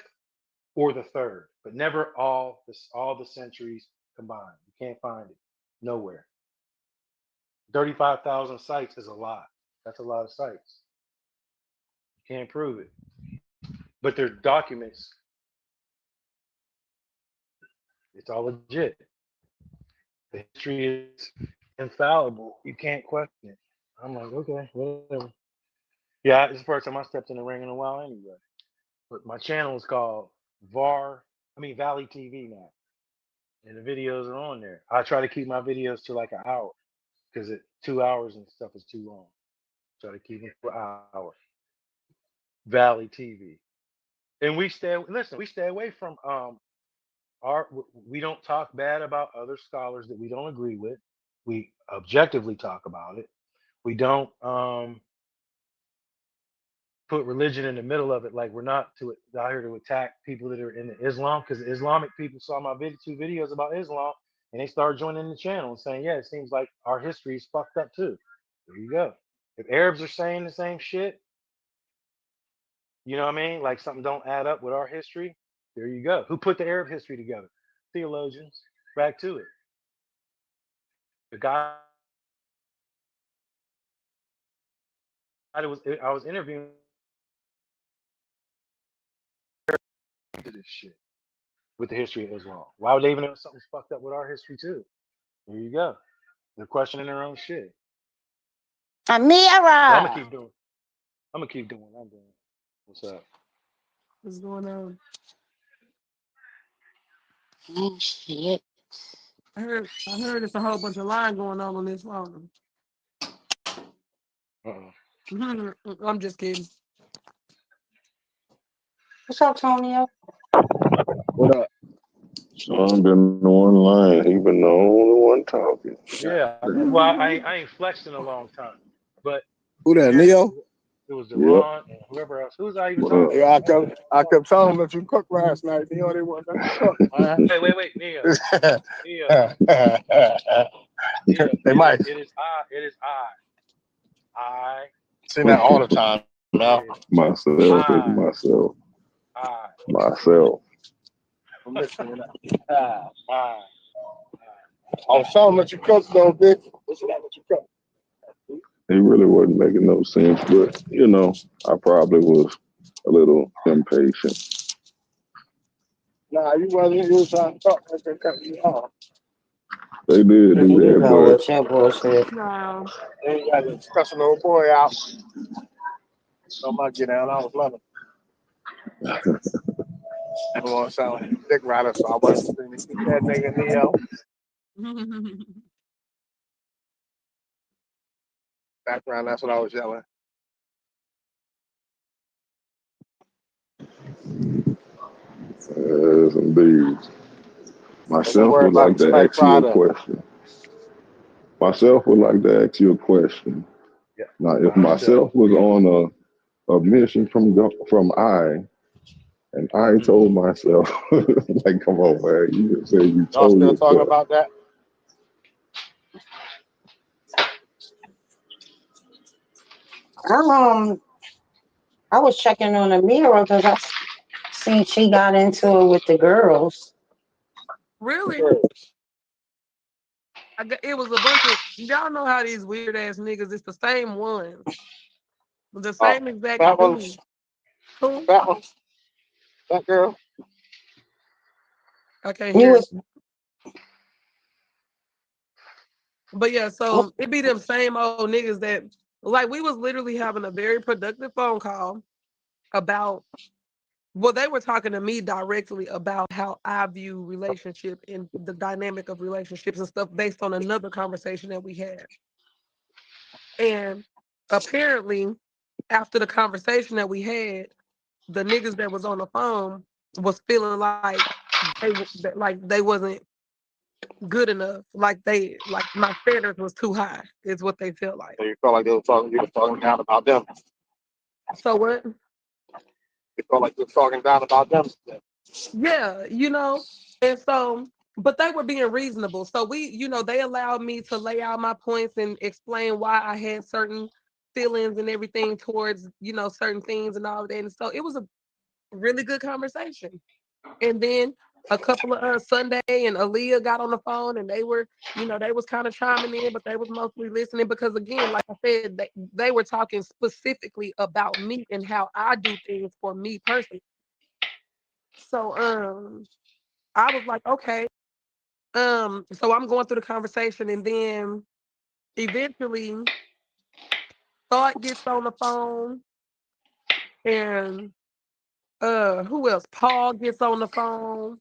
or the 3rd, but never all the centuries combined. You can't find it nowhere. 35,000 sites is a lot. That's a lot of sites. You can't prove it. But they're documents. It's all legit. The history is infallible. You can't question it. I'm like, okay, whatever. Yeah, it's the first time I stepped in the ring in a while anyway. But my channel is called Valley TV now. And the videos are on there. I try to keep my videos to like an hour because 2 hours and stuff is too long. Try to keep it for an hour. Valley TV. And we stay away from we don't talk bad about other scholars that we don't agree with. We objectively talk about it. We don't put religion in the middle of it. Like, we're not out here to attack people that are in the Islam, because Islamic people saw my 2 videos about Islam and they started joining the channel and saying, yeah, it seems like our history is fucked up too. There you go. If Arabs are saying the same shit, you know what I mean? Like, something don't add up with our history. There you go. Who put the Arab history together? Theologians. Back to it. The guy I was interviewing this shit with the history of Islam. Why would they even know something's fucked up with our history too? There you go. They're questioning their own shit. Amira. So I'm gonna keep doing what I'm doing. What's up? What's going on? Shit. I heard there's a whole bunch of lying going on this phone. I'm just kidding. What's up, Tonio? What up? Sean been the one lying. He been the only one talking. Yeah. Well, I ain't flexed in a long time. But Who that, Neo? it was Deron and whoever else. Who was I even What talking up? about? Yeah, I kept telling him that you cooked last night. Neo, they wasn't gonna cook, man. Wait, Neo. Neo. They might. It is I. See that all the time now. Myself. I'm listening now. I was telling him that you cooked though, Vic. What's that that you cooked? He really wasn't making no sense, but I probably was a little impatient. Nah, you wasn't. You was trying to talk. They cut you off. They did do that, know what's your bullshit. No. They got to cuss an old boy out. So I get down. I was loving. I don't want to sound like a dick rider, so I wasn't saying that nigga Neo. Background, that's what I was yelling. Yes, indeed. So don't Myself worry would about like the to Snipe ask you a Rider. question. Myself would like to ask you a question. Yeah. Now, if Sure. myself was on a mission from and I told myself, like, come on, man, you just said you Y'all told still talking yourself. about that? I was checking on the mirror because I seen she got into it with the girls. Really? It was a bunch of y'all know how these weird ass niggas. It's the same ones, the same exact That dude. one's Who? that girl. I can't You hear. was But yeah, so it be them same old niggas that like we was literally having a very productive phone call about well, they were talking to me directly about how I view relationship and the dynamic of relationships and stuff based on another conversation that we had. And apparently, after the conversation that we had, the niggas that was on the phone was feeling like they wasn't good enough. Like my standards was too high, is what they felt like. So you felt like you were talking down about them. So what? You felt like you were talking down about them. Yeah, and so, but they were being reasonable. So they allowed me to lay out my points and explain why I had certain feelings and everything towards, certain things and all of that. And so it was a really good conversation. And then a couple of Sunday and Aaliyah got on the phone and they were, they was kind of chiming in, but they was mostly listening because again, like I said, they were talking specifically about me and how I do things for me personally. So I was like, okay. So I'm going through the conversation and then eventually Thought gets on the phone and who else? Paul gets on the phone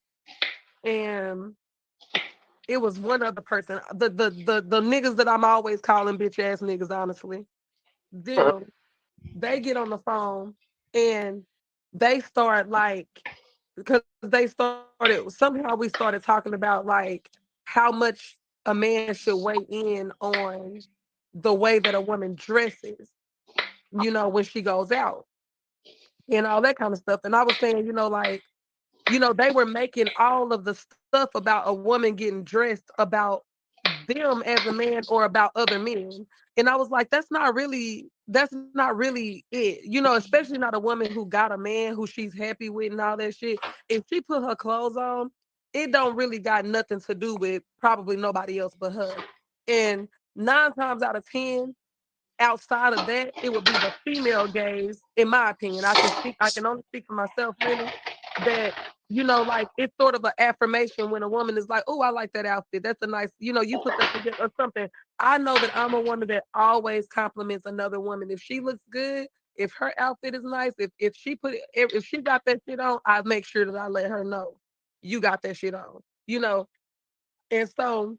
and it was one other person. The niggas that I'm always calling bitch ass niggas, honestly. Them, they get on the phone and they start like because they started somehow we started talking about like how much a man should weigh in on the way that a woman dresses, when she goes out and all that kind of stuff. And I was saying, they were making all of the stuff about a woman getting dressed about them as a man or about other men. And I was like, that's not really it. Especially not a woman who got a man who she's happy with and all that shit. If she put her clothes on, it don't really got nothing to do with probably nobody else but her. And 9 times out of 10, outside of that, it would be the female gaze, in my opinion. I can only speak for myself, really, that, like it's sort of an affirmation when a woman is like, oh, I like that outfit. That's a nice, you put that together or something. I know that I'm a woman that always compliments another woman. If she looks good, if her outfit is nice, if she got that shit on, I make sure that I let her know you got that shit on, And so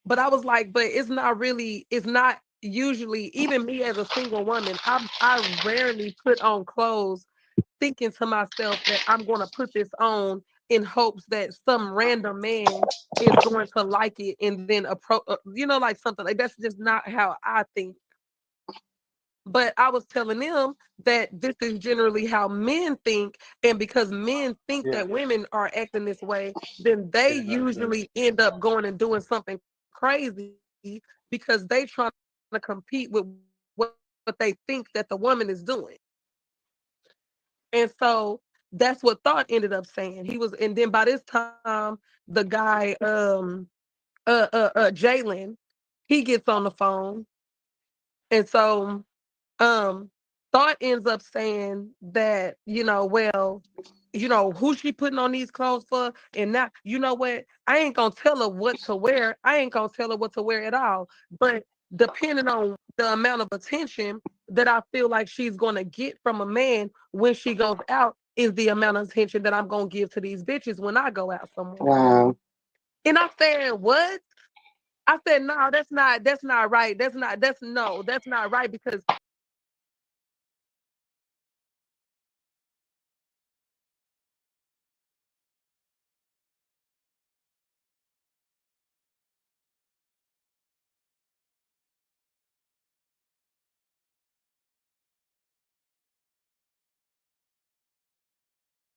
but I was like, but it's not usually, even me as a single woman, I rarely put on clothes thinking to myself that I'm gonna put this on in hopes that some random man is going to like it and then like something like that's just not how I think. But I was telling them that this is generally how men think, and because men think Yeah. that women are acting this way, then they usually end up going and doing something crazy because they trying to compete with what they think that the woman is doing. And so that's what Thought ended up saying. He was, and then by this time, the guy, Jalen, he gets on the phone, and so um Thought ends up saying that, well, who she putting on these clothes for, and not, what, I ain't gonna tell her what to wear. I ain't gonna tell her what to wear at all. But depending on the amount of attention that I feel like she's gonna get from a man when she goes out, is the amount of attention that I'm gonna give to these bitches when I go out somewhere. Wow. And I said, what? I said, no, that's not right. That's not right because